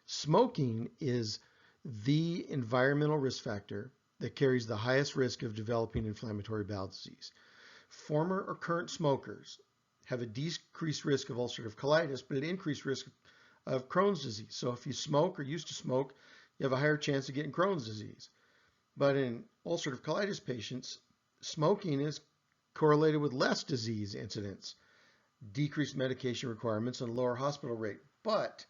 Speaker 1: Smoking is the environmental risk factor that carries the highest risk of developing inflammatory bowel disease. Former or current smokers have a decreased risk of ulcerative colitis, but an increased risk of Crohn's disease. So if you smoke or used to smoke, you have a higher chance of getting Crohn's disease. But in ulcerative colitis patients, smoking is correlated with less disease incidence, decreased medication requirements, and lower hospital rate. But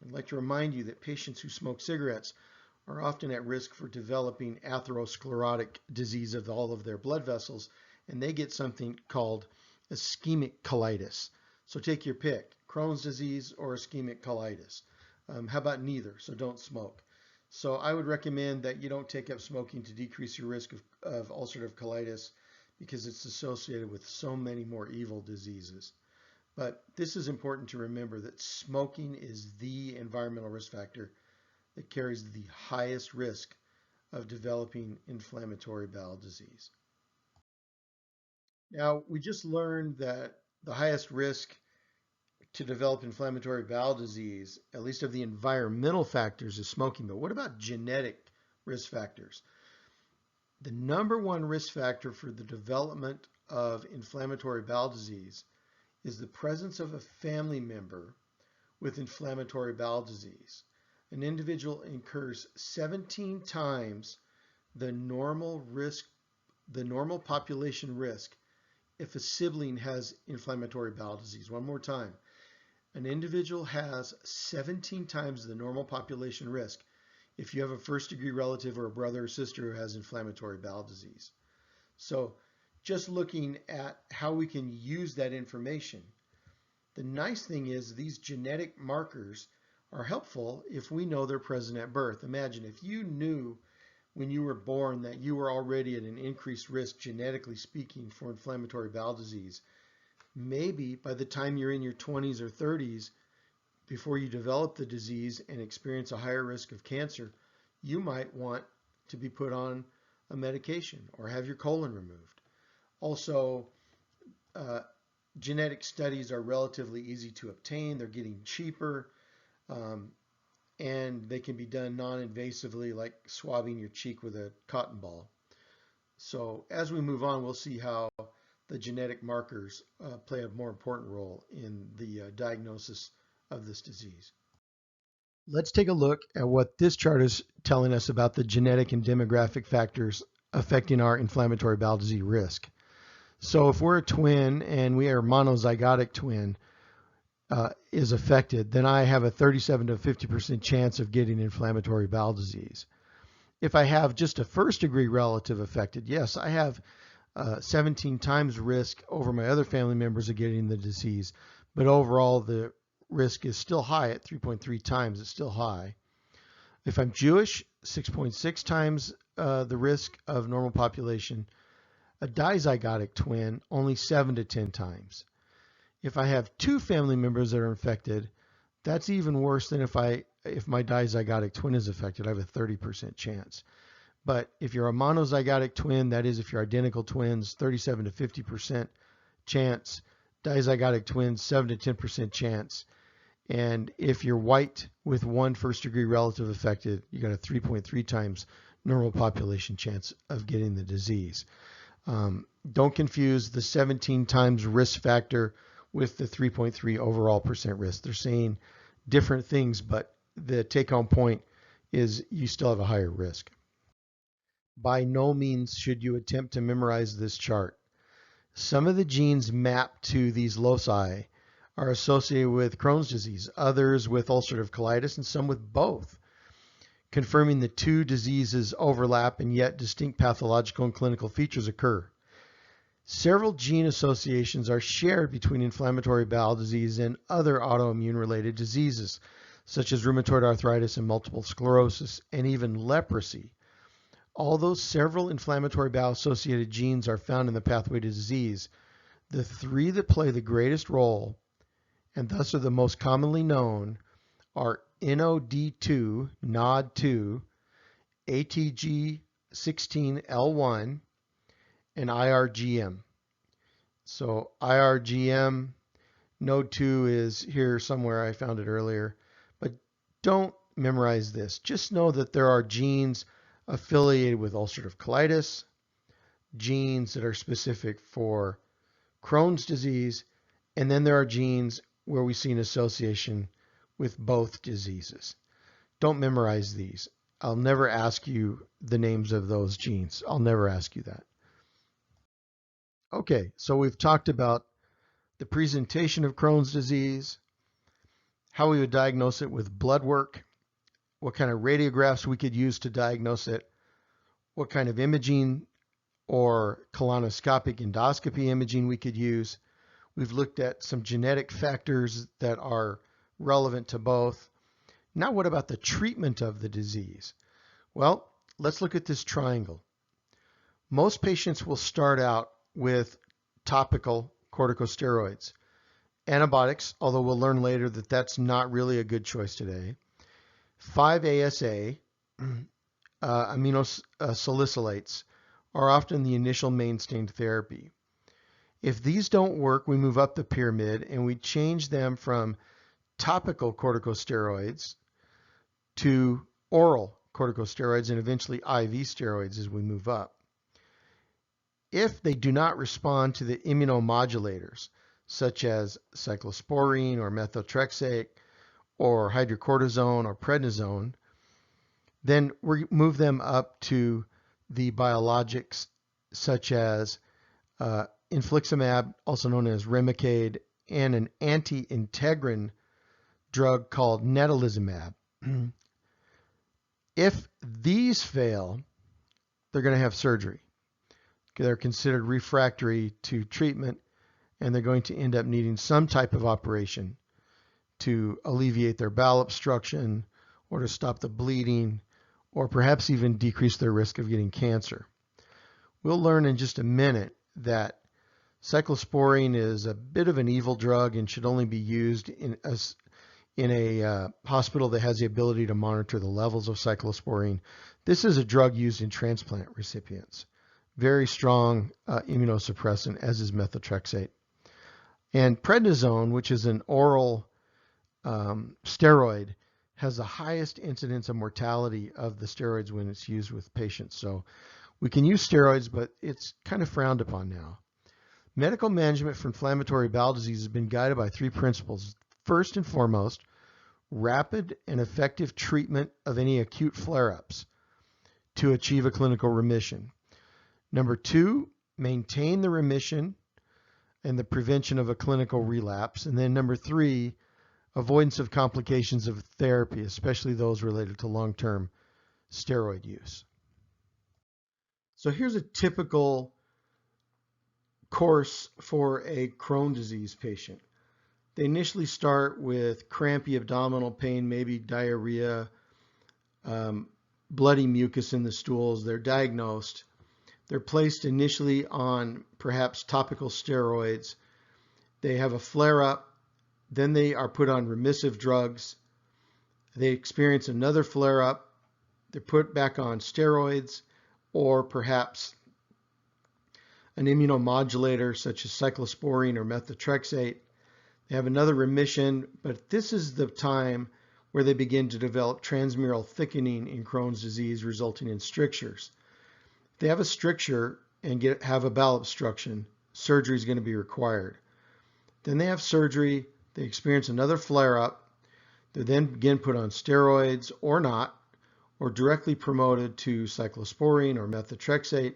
Speaker 1: I'd like to remind you that patients who smoke cigarettes are often at risk for developing atherosclerotic disease of all of their blood vessels, and they get something called ischemic colitis. So take your pick, Crohn's disease or ischemic colitis. How about neither? So don't smoke. So I would recommend that you don't take up smoking to decrease your risk of ulcerative colitis because it's associated with so many more evil diseases. But this is important to remember that smoking is the environmental risk factor that carries the highest risk of developing inflammatory bowel disease. Now, we just learned that the highest risk to develop inflammatory bowel disease, at least of the environmental factors, is smoking. But what about genetic risk factors? The number one risk factor for the development of inflammatory bowel disease is the presence of a family member with inflammatory bowel disease. An individual incurs 17 times the normal population risk if a sibling has inflammatory bowel disease. One more time. An individual has 17 times the normal population risk if you have a first-degree relative or a brother or sister who has inflammatory bowel disease. So just looking at how we can use that information, the nice thing is these genetic markers are helpful if we know they're present at birth. Imagine if you knew when you were born that you were already at an increased risk, genetically speaking, for inflammatory bowel disease. Maybe by the time you're in your 20s or 30s, before you develop the disease and experience a higher risk of cancer, you might want to be put on a medication or have your colon removed. Also, genetic studies are relatively easy to obtain. They're getting cheaper, and they can be done non-invasively, like swabbing your cheek with a cotton ball. So as we move on, we'll see how the genetic markers play a more important role in the diagnosis of this disease. Let's take a look at what this chart is telling us about the genetic and demographic factors affecting our inflammatory bowel disease risk. So if we're a twin and we are a monozygotic twin is affected, then I have a 37 to 50% chance of getting inflammatory bowel disease. If I have just a first-degree relative affected, yes, I have 17 times risk over my other family members of getting the disease, but overall the risk is still high at 3.3 times. It's still high. If I'm Jewish, 6.6 times the risk of normal population. A dizygotic twin, only 7 to 10 times. If I have two family members that are infected, that's even worse than if my dizygotic twin is affected. I have a 30% chance. But if you're a monozygotic twin, that is if you're identical twins, 37 to 50% chance. Dizygotic twins, 7 to 10% chance. And if you're white with one first-degree relative affected, you got a 3.3 times normal population chance of getting the disease. Don't confuse the 17 times risk factor with the 3.3 overall percent risk. They're saying different things, but the take-home point is you still have a higher risk. By no means should you attempt to memorize this chart. Some of the genes mapped to these loci are associated with Crohn's disease, others with ulcerative colitis, and some with both, confirming the two diseases overlap and yet distinct pathological and clinical features occur. Several gene associations are shared between inflammatory bowel disease and other autoimmune-related diseases, such as rheumatoid arthritis and multiple sclerosis, and even leprosy. Although several inflammatory bowel-associated genes are found in the pathway to disease, the three that play the greatest role, and thus are the most commonly known, are NOD2, NOD2, ATG16L1, and IRGM. So IRGM, node 2 is here somewhere. I found it earlier. But don't memorize this. Just know that there are genes affiliated with ulcerative colitis, genes that are specific for Crohn's disease, and then there are genes where we see an association with both diseases. Don't memorize these. I'll never ask you the names of those genes. I'll never ask you that. Okay, so we've talked about the presentation of Crohn's disease, how we would diagnose it with blood work, what kind of radiographs we could use to diagnose it, what kind of imaging or colonoscopic endoscopy imaging we could use. We've looked at some genetic factors that are relevant to both. Now what about the treatment of the disease? Well, let's look at this triangle. Most patients will start out with topical corticosteroids. Antibiotics, although we'll learn later that that's not really a good choice today. 5-ASA aminosalicylates are often the initial mainstay therapy. If these don't work, we move up the pyramid and we change them from topical corticosteroids to oral corticosteroids and eventually IV steroids as we move up. If they do not respond to the immunomodulators, such as cyclosporine or methotrexate or hydrocortisone or prednisone, then we move them up to the biologics such as infliximab, also known as Remicade, and an anti-integrin drug called natalizumab. If these fail, they're going to have surgery. They're considered refractory to treatment, and they're going to end up needing some type of operation to alleviate their bowel obstruction or to stop the bleeding or perhaps even decrease their risk of getting cancer. We'll learn in just a minute that cyclosporine is a bit of an evil drug and should only be used in a hospital that has the ability to monitor the levels of cyclosporine. This is a drug used in transplant recipients. Very strong immunosuppressant, as is methotrexate. And prednisone, which is an oral steroid, has the highest incidence of mortality of the steroids when it's used with patients. So we can use steroids, but it's kind of frowned upon now. Medical management for inflammatory bowel disease has been guided by three principles. First and foremost, rapid and effective treatment of any acute flare-ups to achieve a clinical remission. Number two, maintain the remission and the prevention of a clinical relapse. And then number three, avoidance of complications of therapy, especially those related to long-term steroid use. So here's a typical course for a Crohn's disease patient. They initially start with crampy abdominal pain, maybe diarrhea, bloody mucus in the stools. They're diagnosed. They're placed initially on perhaps topical steroids. They have a flare-up. Then they are put on remissive drugs. They experience another flare-up. They're put back on steroids or perhaps an immunomodulator such as cyclosporine or methotrexate. They have another remission, but this is the time where they begin to develop transmural thickening in Crohn's disease, resulting in strictures. If they have a stricture and have a bowel obstruction, surgery is going to be required. Then they have surgery. They experience another flare-up. They're then again put on steroids or not, or directly promoted to cyclosporine or methotrexate,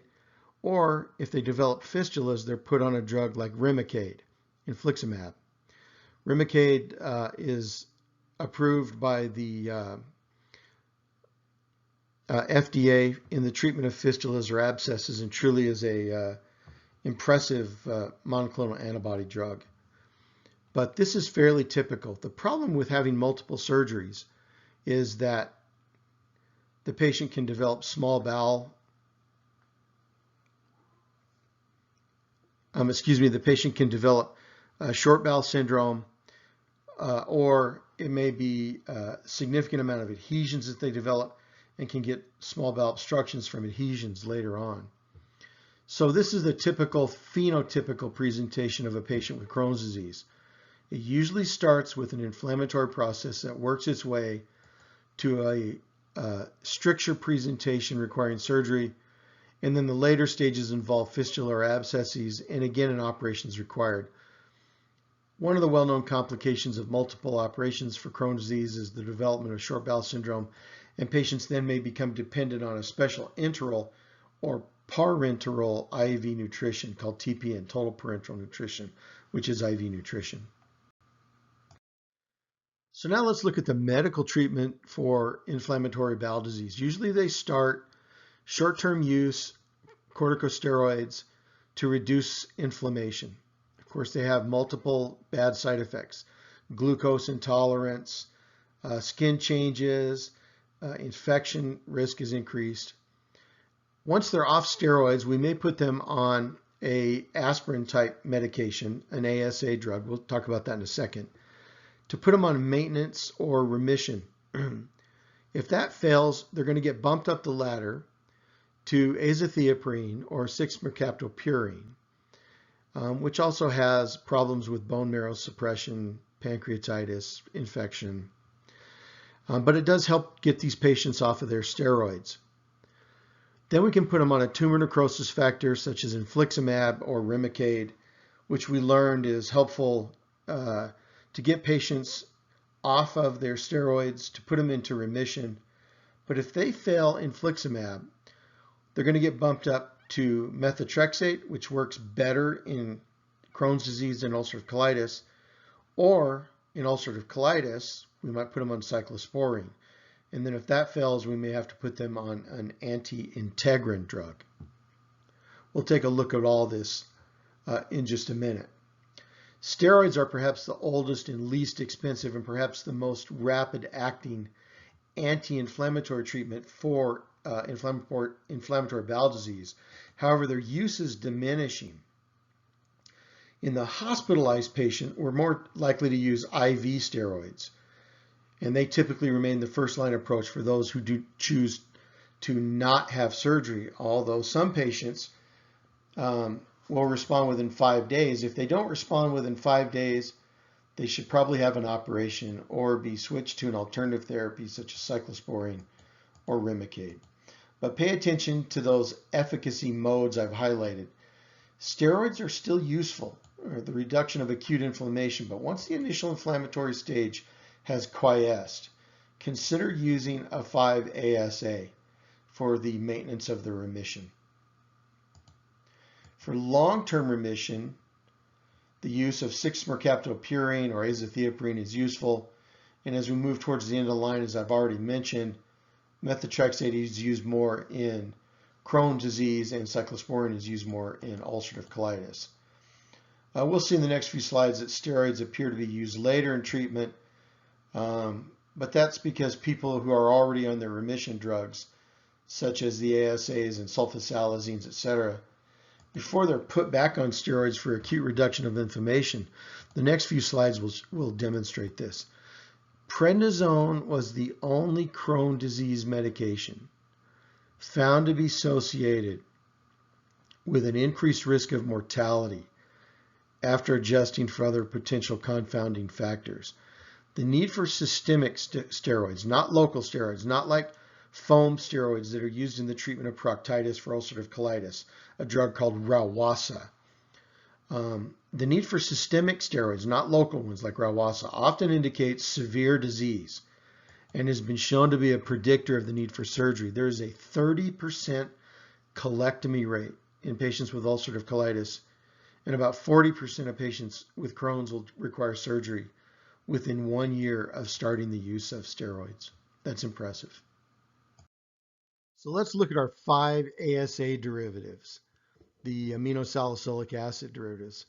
Speaker 1: or if they develop fistulas, they're put on a drug like Remicade, infliximab. Remicade is approved by the FDA in the treatment of fistulas or abscesses and truly is a impressive monoclonal antibody drug. But this is fairly typical. The problem with having multiple surgeries is that the patient can develop short bowel syndrome, or it may be a significant amount of adhesions that they develop and can get small bowel obstructions from adhesions later on. So this is the typical phenotypical presentation of a patient with Crohn's disease. It usually starts with an inflammatory process that works its way to a stricture presentation requiring surgery, and then the later stages involve fistula or abscesses, and again an operation is required. One of the well-known complications of multiple operations for Crohn's disease is the development of short bowel syndrome, and patients then may become dependent on a special enteral or parenteral IV nutrition called TPN, total parenteral nutrition, which is IV nutrition. So now let's look at the medical treatment for inflammatory bowel disease. Usually they start short-term use corticosteroids to reduce inflammation. Of course, they have multiple bad side effects: glucose intolerance, skin changes, infection risk is increased. Once they're off steroids, we may put them on a aspirin type medication, an ASA drug. We'll talk about that in a second, to put them on maintenance or remission. If that fails, they're going to get bumped up the ladder to azathioprine or 6-mercaptopurine, which also has problems with bone marrow suppression, pancreatitis, infection. But it does help get these patients off of their steroids. Then we can put them on a tumor necrosis factor such as infliximab or Remicade, which we learned is helpful to get patients off of their steroids, to put them into remission. But if they fail infliximab, they're going to get bumped up to methotrexate, which works better in Crohn's disease and ulcerative colitis, or in ulcerative colitis, we might put them on cyclosporine. And then if that fails, we may have to put them on an anti-integrin drug. We'll take a look at all this in just a minute. Steroids are perhaps the oldest and least expensive and perhaps the most rapid acting anti-inflammatory treatment for inflammatory bowel disease. However, their use is diminishing. In the hospitalized patient, we're more likely to use IV steroids, and they typically remain the first line approach for those who do choose to not have surgery, although some patients will respond within 5 days. If they don't respond within 5 days, they should probably have an operation or be switched to an alternative therapy such as cyclosporine or Remicade. But pay attention to those efficacy modes I've highlighted. Steroids are still useful, or the reduction of acute inflammation, but once the initial inflammatory stage has quiesced, consider using a 5-ASA for the maintenance of the remission. For long-term remission, the use of 6-mercaptopurine or azathioprine is useful. And as we move towards the end of the line, as I've already mentioned, methotrexate is used more in Crohn's disease and cyclosporine is used more in ulcerative colitis. We'll see in the next few slides that steroids appear to be used later in treatment, but that's because people who are already on their remission drugs, such as the ASAs and sulfasalazines, etc., before they're put back on steroids for acute reduction of inflammation. The next few slides will demonstrate this. Prednisone was the only Crohn's disease medication found to be associated with an increased risk of mortality after adjusting for other potential confounding factors. The need for systemic steroids, not local steroids, not like foam steroids that are used in the treatment of proctitis for ulcerative colitis, a drug called Rawasa. The need for systemic steroids, not local ones like Rawasa, often indicates severe disease and has been shown to be a predictor of the need for surgery. There is a 30% colectomy rate in patients with ulcerative colitis, and about 40% of patients with Crohn's will require surgery within 1 year of starting the use of steroids. That's impressive. So let's look at our 5-ASA derivatives, the aminosalicylic acid derivatives,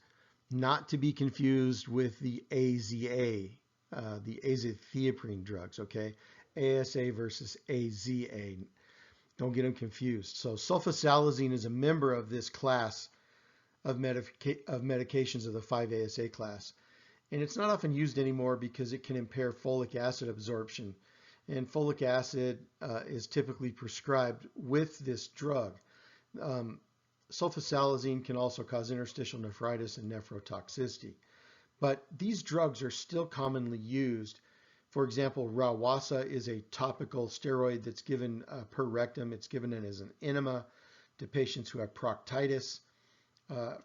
Speaker 1: not to be confused with the AZA, the azathioprine drugs, okay? ASA versus AZA. Don't get them confused. So sulfasalazine is a member of this class of medications of the 5-ASA class. And it's not often used anymore because it can impair folic acid absorption. And folic acid is typically prescribed with this drug. Sulfasalazine can also cause interstitial nephritis and nephrotoxicity. But these drugs are still commonly used. For example, Rawasa is a topical steroid that's given per rectum. It's given as an enema to patients who have proctitis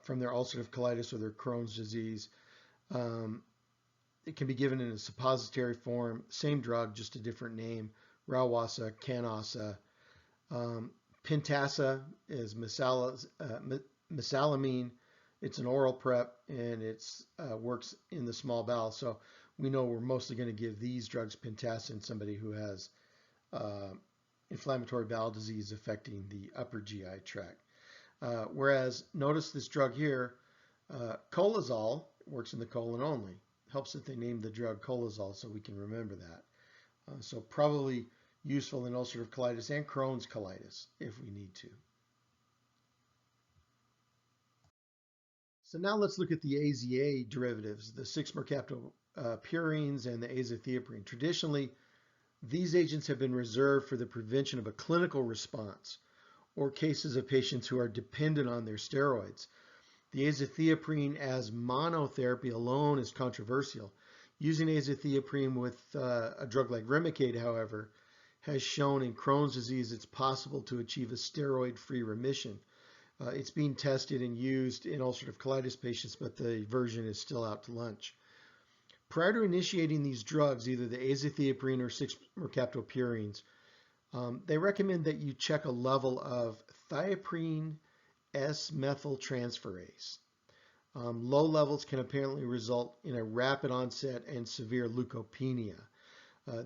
Speaker 1: from their ulcerative colitis or their Crohn's disease. It can be given in a suppository form, same drug, just a different name, Rawasa, Canasa. Pentasa is mesalamine. It's an oral prep, and it works in the small bowel. So we know we're mostly going to give these drugs, Pentasa, in somebody who has inflammatory bowel disease affecting the upper GI tract. Whereas, notice this drug here, Colizol, works in the colon only. Helps that they named the drug Colizol so we can remember that. So probably useful in ulcerative colitis and Crohn's colitis if we need to. So now let's look at the AZA derivatives, the 6-mercaptopurines and the azathioprine. Traditionally, These agents have been reserved for the prevention of a clinical response or cases of patients who are dependent on their steroids. The azathioprine as monotherapy alone is controversial. Using azathioprine with a drug like Remicade, however, has shown in Crohn's disease it's possible to achieve a steroid-free remission. It's being tested and used in ulcerative colitis patients, but the version is still out to lunch. Prior to initiating these drugs, either the azathioprine or 6-mercaptopurines, they recommend that you check a level of thioprine S-methyltransferase. Low levels can apparently result in a rapid onset and severe leukopenia.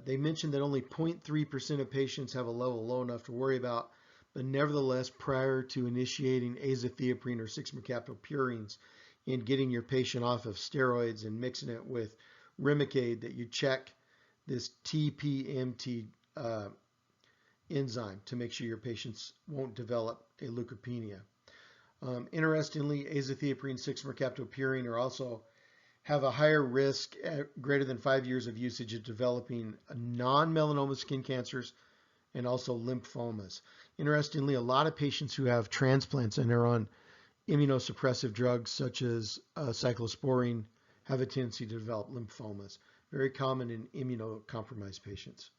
Speaker 1: They mentioned that only 0.3% of patients have a level low enough to worry about, but nevertheless, prior to initiating azathioprine or 6-mercaptopurines and getting your patient off of steroids and mixing it with Remicade, that you check this TPMT enzyme to make sure your patients won't develop a leukopenia. Interestingly, azathioprine, 6-mercaptopurine are also have a higher risk at greater than 5 years of usage of developing non-melanoma skin cancers and also lymphomas. Interestingly, a lot of patients who have transplants and are on immunosuppressive drugs such as cyclosporine have a tendency to develop lymphomas, very common in immunocompromised patients.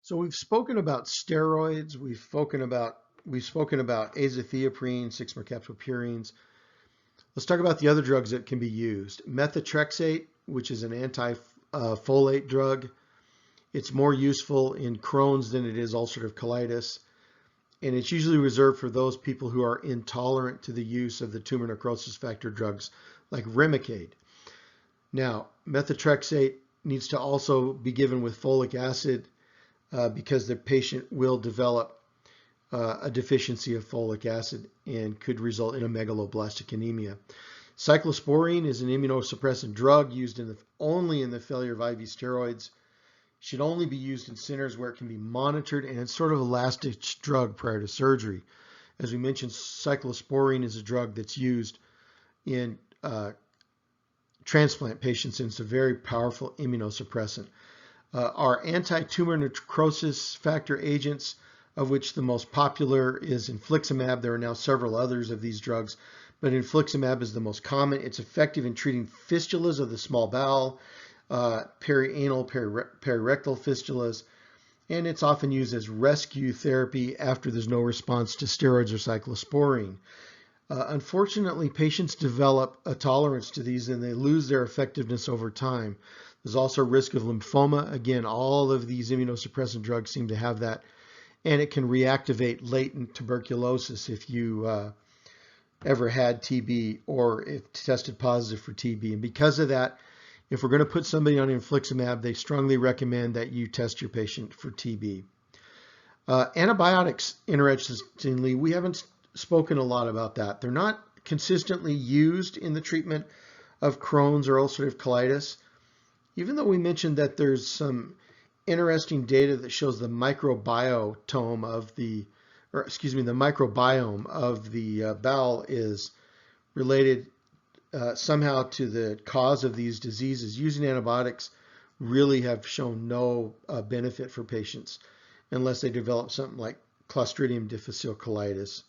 Speaker 1: So we've spoken about steroids, we've spoken about azathioprine, 6-mercaptopurines. Let's talk about the other drugs that can be used. Methotrexate, which is an anti-folate drug. It's more useful in Crohn's than it is ulcerative colitis. And it's usually reserved for those people who are intolerant to the use of the tumor necrosis factor drugs like Remicade. Now, methotrexate needs to also be given with folic acid because the patient will develop a deficiency of folic acid and could result in a megaloblastic anemia. Cyclosporine is an immunosuppressant drug used only in the failure of IV steroids. Should only be used in centers where it can be monitored, and it's sort of a last-ditch drug prior to surgery. As we mentioned, cyclosporine is a drug that's used in transplant patients, and it's a very powerful immunosuppressant. Our anti-tumor necrosis factor agents, of which the most popular is infliximab. There are now several others of these drugs, but infliximab is the most common. It's effective in treating fistulas of the small bowel, perianal, perirectal fistulas, and it's often used as rescue therapy after there's no response to steroids or cyclosporine. Unfortunately, patients develop a tolerance to these and they lose their effectiveness over time. There's also risk of lymphoma. Again, all of these immunosuppressant drugs seem to have that, and it can reactivate latent tuberculosis if you ever had TB or if tested positive for TB. And because of that, if we're going to put somebody on infliximab, they strongly recommend that you test your patient for TB. Antibiotics, interestingly, we haven't spoken a lot about that. They're not consistently used in the treatment of Crohn's or ulcerative colitis, even though we mentioned that there's some interesting data that shows the microbiome of the bowel is related somehow to the cause of these diseases. Using antibiotics really have shown no benefit for patients unless they develop something like Clostridium difficile colitis.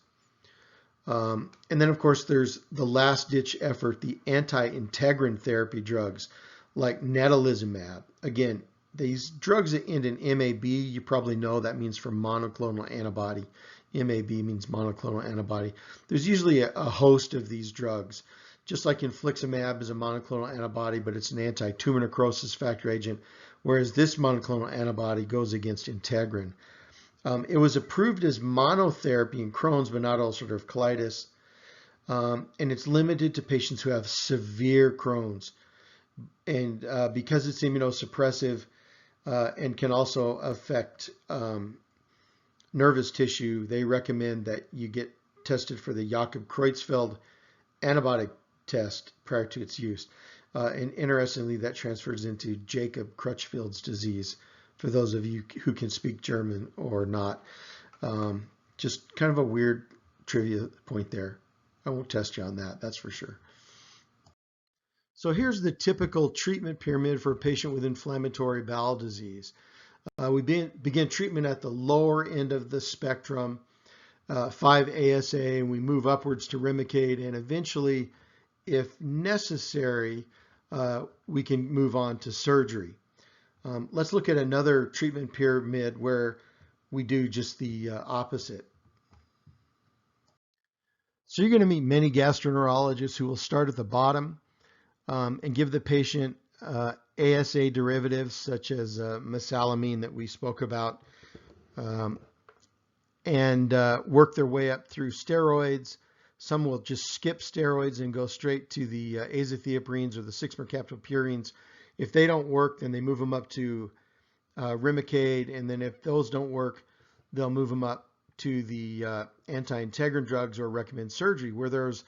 Speaker 1: And then, of course, there's the last-ditch effort, the anti-integrin therapy drugs like natalizumab. Again, these drugs that end in MAB, you probably know that means for monoclonal antibody. MAB means monoclonal antibody. There's usually a host of these drugs. Just like infliximab is a monoclonal antibody, but it's an anti-tumor necrosis factor agent, whereas this monoclonal antibody goes against integrin. It was approved as monotherapy in Crohn's, but not ulcerative colitis, and it's limited to patients who have severe Crohn's. And because it's immunosuppressive and can also affect nervous tissue, they recommend that you get tested for the Jakob-Creutzfeldt antibody test prior to its use. And interestingly, that transfers into Jakob-Creutzfeldt's disease for those of you who can speak German or not. Just kind of a weird trivia point there. I won't test you on that, that's for sure. So here's the typical treatment pyramid for a patient with inflammatory bowel disease. We begin treatment at the lower end of the spectrum, 5-ASA, and we move upwards to Remicade, and eventually, if necessary, we can move on to surgery. Let's look at another treatment pyramid where we do just the opposite. So you're going to meet many gastroenterologists who will start at the bottom and give the patient ASA derivatives such as mesalamine that we spoke about, and work their way up through steroids. Some will just skip steroids and go straight to the azathioprines or the 6-mercaptopurines. If they don't work, then they move them up to Remicade, and then if those don't work, they'll move them up to the anti-integrin drugs or recommend surgery, where there's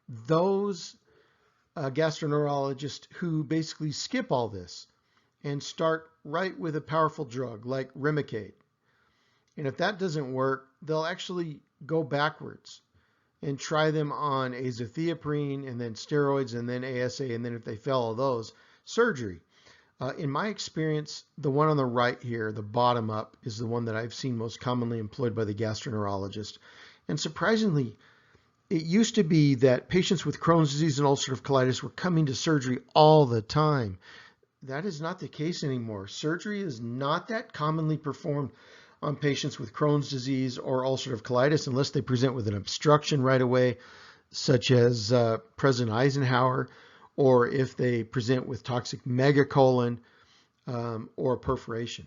Speaker 1: those gastroenterologists who basically skip all this and start right with a powerful drug like Remicade. And if that doesn't work, they'll actually go backwards and try them on azathioprine and then steroids and then ASA, and then if they fail all those, surgery. In my experience, the one on the right here, the bottom up, is the one that I've seen most commonly employed by the gastroenterologist. And surprisingly, it used to be that patients with Crohn's disease and ulcerative colitis were coming to surgery all the time. That is not the case anymore. Surgery is not that commonly performed on patients with Crohn's disease or ulcerative colitis unless they present with an obstruction right away, such as President Eisenhower, or if they present with toxic megacolon or perforation.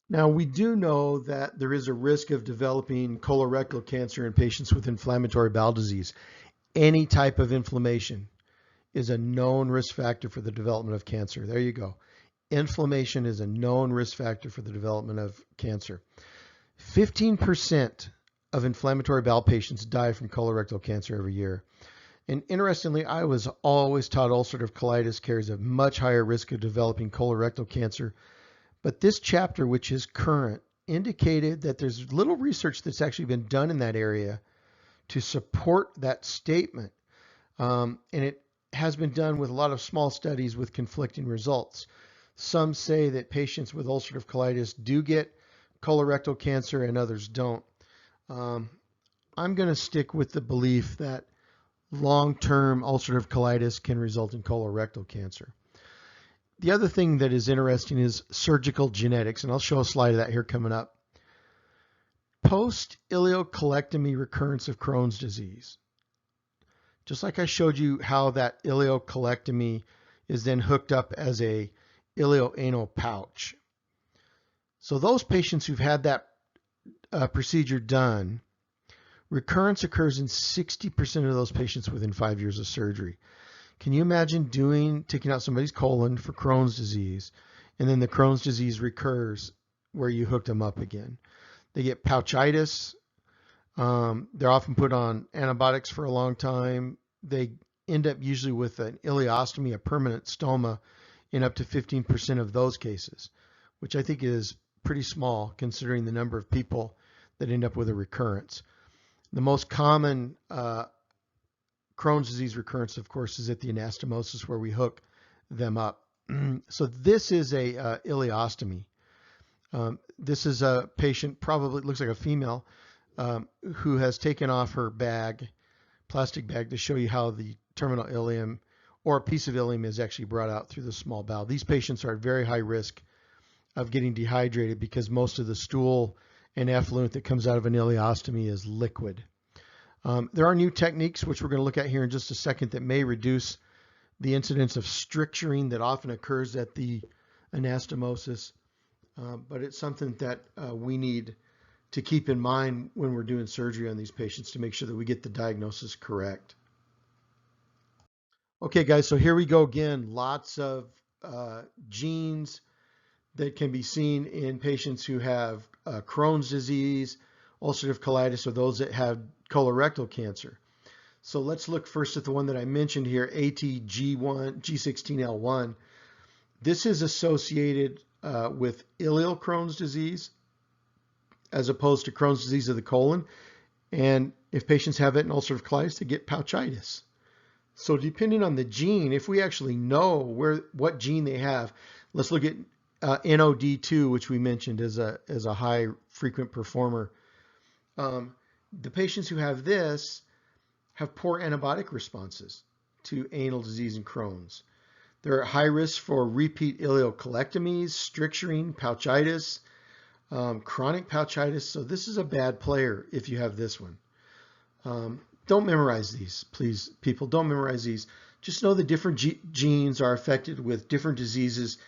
Speaker 1: Now, we do know that there is a risk of developing colorectal cancer in patients with inflammatory bowel disease. Any type of inflammation is a known risk factor for the development of cancer. There you go. Inflammation is a known risk factor for the development of cancer. 15% of inflammatory bowel patients die from colorectal cancer every year. And interestingly, I was always taught ulcerative colitis carries a much higher risk of developing colorectal cancer. But this chapter, which is current, indicated that there's little research that's actually been done in that area to support that statement. And it has been done with a lot of small studies with conflicting results. Some say that patients with ulcerative colitis do get colorectal cancer and others don't. I'm going to stick with the belief that long-term ulcerative colitis can result in colorectal cancer. The other thing that is interesting is surgical genetics, and I'll show a slide of that here coming up. Post-ileocolectomy recurrence of Crohn's disease. Just like I showed you how that ileocolectomy is then hooked up as a ileoanal pouch. So those patients who've had that procedure done, recurrence occurs in 60% of those patients within 5 years of surgery. Can you imagine taking out somebody's colon for Crohn's disease, and then the Crohn's disease recurs where you hooked them up again? They get pouchitis. They're often put on antibiotics for a long time. They end up usually with an ileostomy, a permanent stoma, in up to 15% of those cases, which I think is pretty small considering the number of people that end up with a recurrence. The most common Crohn's disease recurrence, of course, is at the anastomosis where we hook them up. So this is a ileostomy. This is a patient, probably looks like a female, who has taken off her bag, plastic bag, to show you how the terminal ileum or a piece of ileum is actually brought out through the small bowel. These patients are at very high risk of getting dehydrated because most of the stool and effluent that comes out of an ileostomy is liquid. There are new techniques, which we're going to look at here in just a second, that may reduce the incidence of stricturing that often occurs at the anastomosis, but it's something that we need to keep in mind when we're doing surgery on these patients to make sure that we get the diagnosis correct. Okay, guys, so here we go again. Lots of genes that can be seen in patients who have Crohn's disease, ulcerative colitis, or those that have colorectal cancer. So let's look first at the one that I mentioned here, G16L1. This is associated with ileal Crohn's disease as opposed to Crohn's disease of the colon. And if patients have it in ulcerative colitis, they get pouchitis. So depending on the gene, if we actually know what gene they have, let's look at NOD2, which we mentioned as a high frequent performer. The patients who have this have poor antibiotic responses to anal disease and Crohn's. They're at high risk for repeat ileocolectomies, stricturing, pouchitis, chronic pouchitis. So this is a bad player if you have this one. Don't memorize these, please, people. Don't memorize these. Just know the different genes are affected with different diseases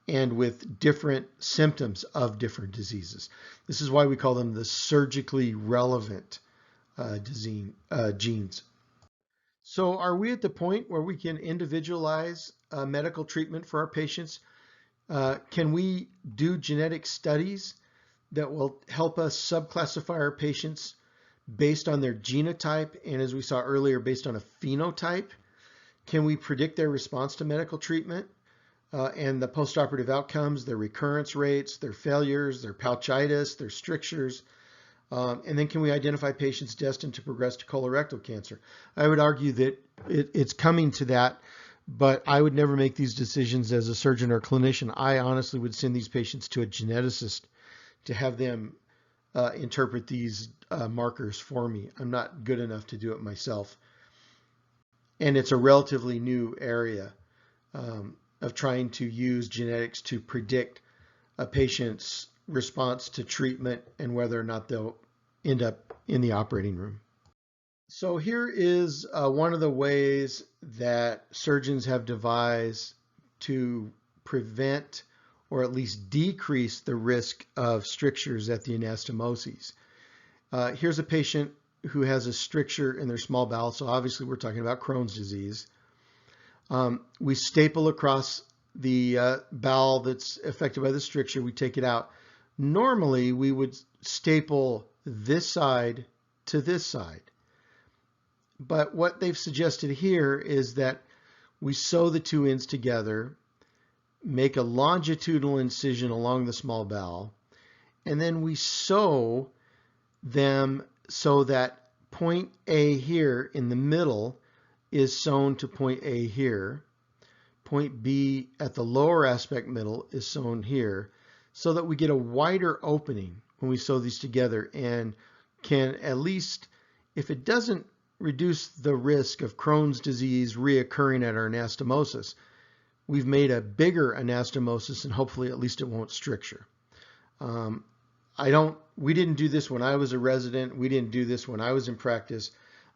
Speaker 1: and with different symptoms of different diseases. This is why we call them the surgically relevant genes. So are we at the point where we can individualize medical treatment for our patients? Can we do genetic studies that will help us subclassify our patients based on their genotype and, as we saw earlier, based on a phenotype? Can we predict their response to medical treatment and the postoperative outcomes, their recurrence rates, their failures, their pouchitis, their strictures? And then can we identify patients destined to progress to colorectal cancer? I would argue that it's coming to that, but I would never make these decisions as a surgeon or clinician. I honestly would send these patients to a geneticist to have them interpret these markers for me. I'm not good enough to do it myself. And it's a relatively new area of trying to use genetics to predict a patient's response to treatment and whether or not they'll end up in the operating room. So here is one of the ways that surgeons have devised to prevent or at least decrease the risk of strictures at the anastomoses. Here's a patient who has a stricture in their small bowel. So obviously we're talking about Crohn's disease. We staple across the bowel that's affected by the stricture. We take it out. Normally we would staple this side to this side. But what they've suggested here is that we sew the two ends together, make a longitudinal incision along the small bowel, and then we sew them so that point A here in the middle is sewn to point A here. Point B at the lower aspect middle is sewn here, so that we get a wider opening when we sew these together and can, at least if it doesn't reduce the risk of Crohn's disease reoccurring at our anastomosis, we've made a bigger anastomosis and hopefully at least it won't stricture. We didn't do this when I was a resident. We didn't do this when I was in practice.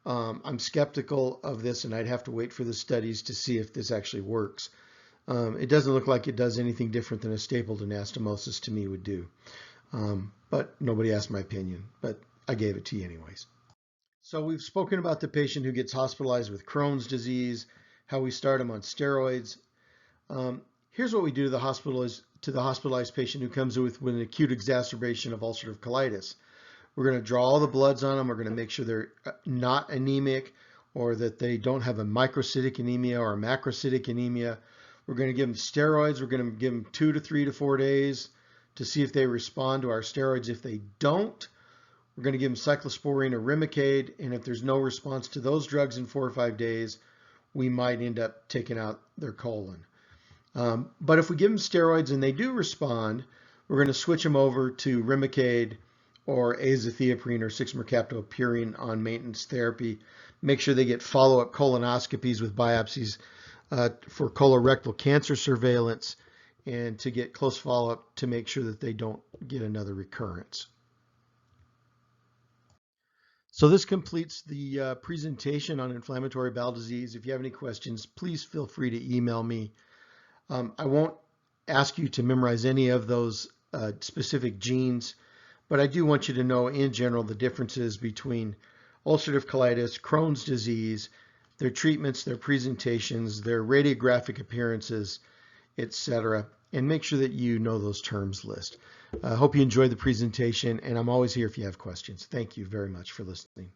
Speaker 1: I'm skeptical of this, and I'd have to wait for the studies to see if this actually works. It doesn't look like it does anything different than a stapled anastomosis to me would do. But nobody asked my opinion, but I gave it to you anyways. So we've spoken about the patient who gets hospitalized with Crohn's disease, how we start them on steroids. Here's what we do to the hospitalized patient who comes with an acute exacerbation of ulcerative colitis. We're going to draw all the bloods on them. We're going to make sure they're not anemic or that they don't have a microcytic anemia or a macrocytic anemia. We're going to give them steroids. We're going to give them 2 to 3 to 4 days to see if they respond to our steroids. If they don't, we're going to give them cyclosporine or Remicade. And if there's no response to those drugs in 4 or 5 days, we might end up taking out their colon. But if we give them steroids and they do respond, we're going to switch them over to Remicade or azathioprine or 6-mercaptopurine on maintenance therapy. Make sure they get follow-up colonoscopies with biopsies for colorectal cancer surveillance and to get close follow-up to make sure that they don't get another recurrence. So this completes the presentation on inflammatory bowel disease. If you have any questions, please feel free to email me. I won't ask you to memorize any of those specific genes, but I do want you to know in general the differences between ulcerative colitis, Crohn's disease, their treatments, their presentations, their radiographic appearances, etc. And make sure that you know those terms list. I hope you enjoyed the presentation, and I'm always here if you have questions. Thank you very much for listening.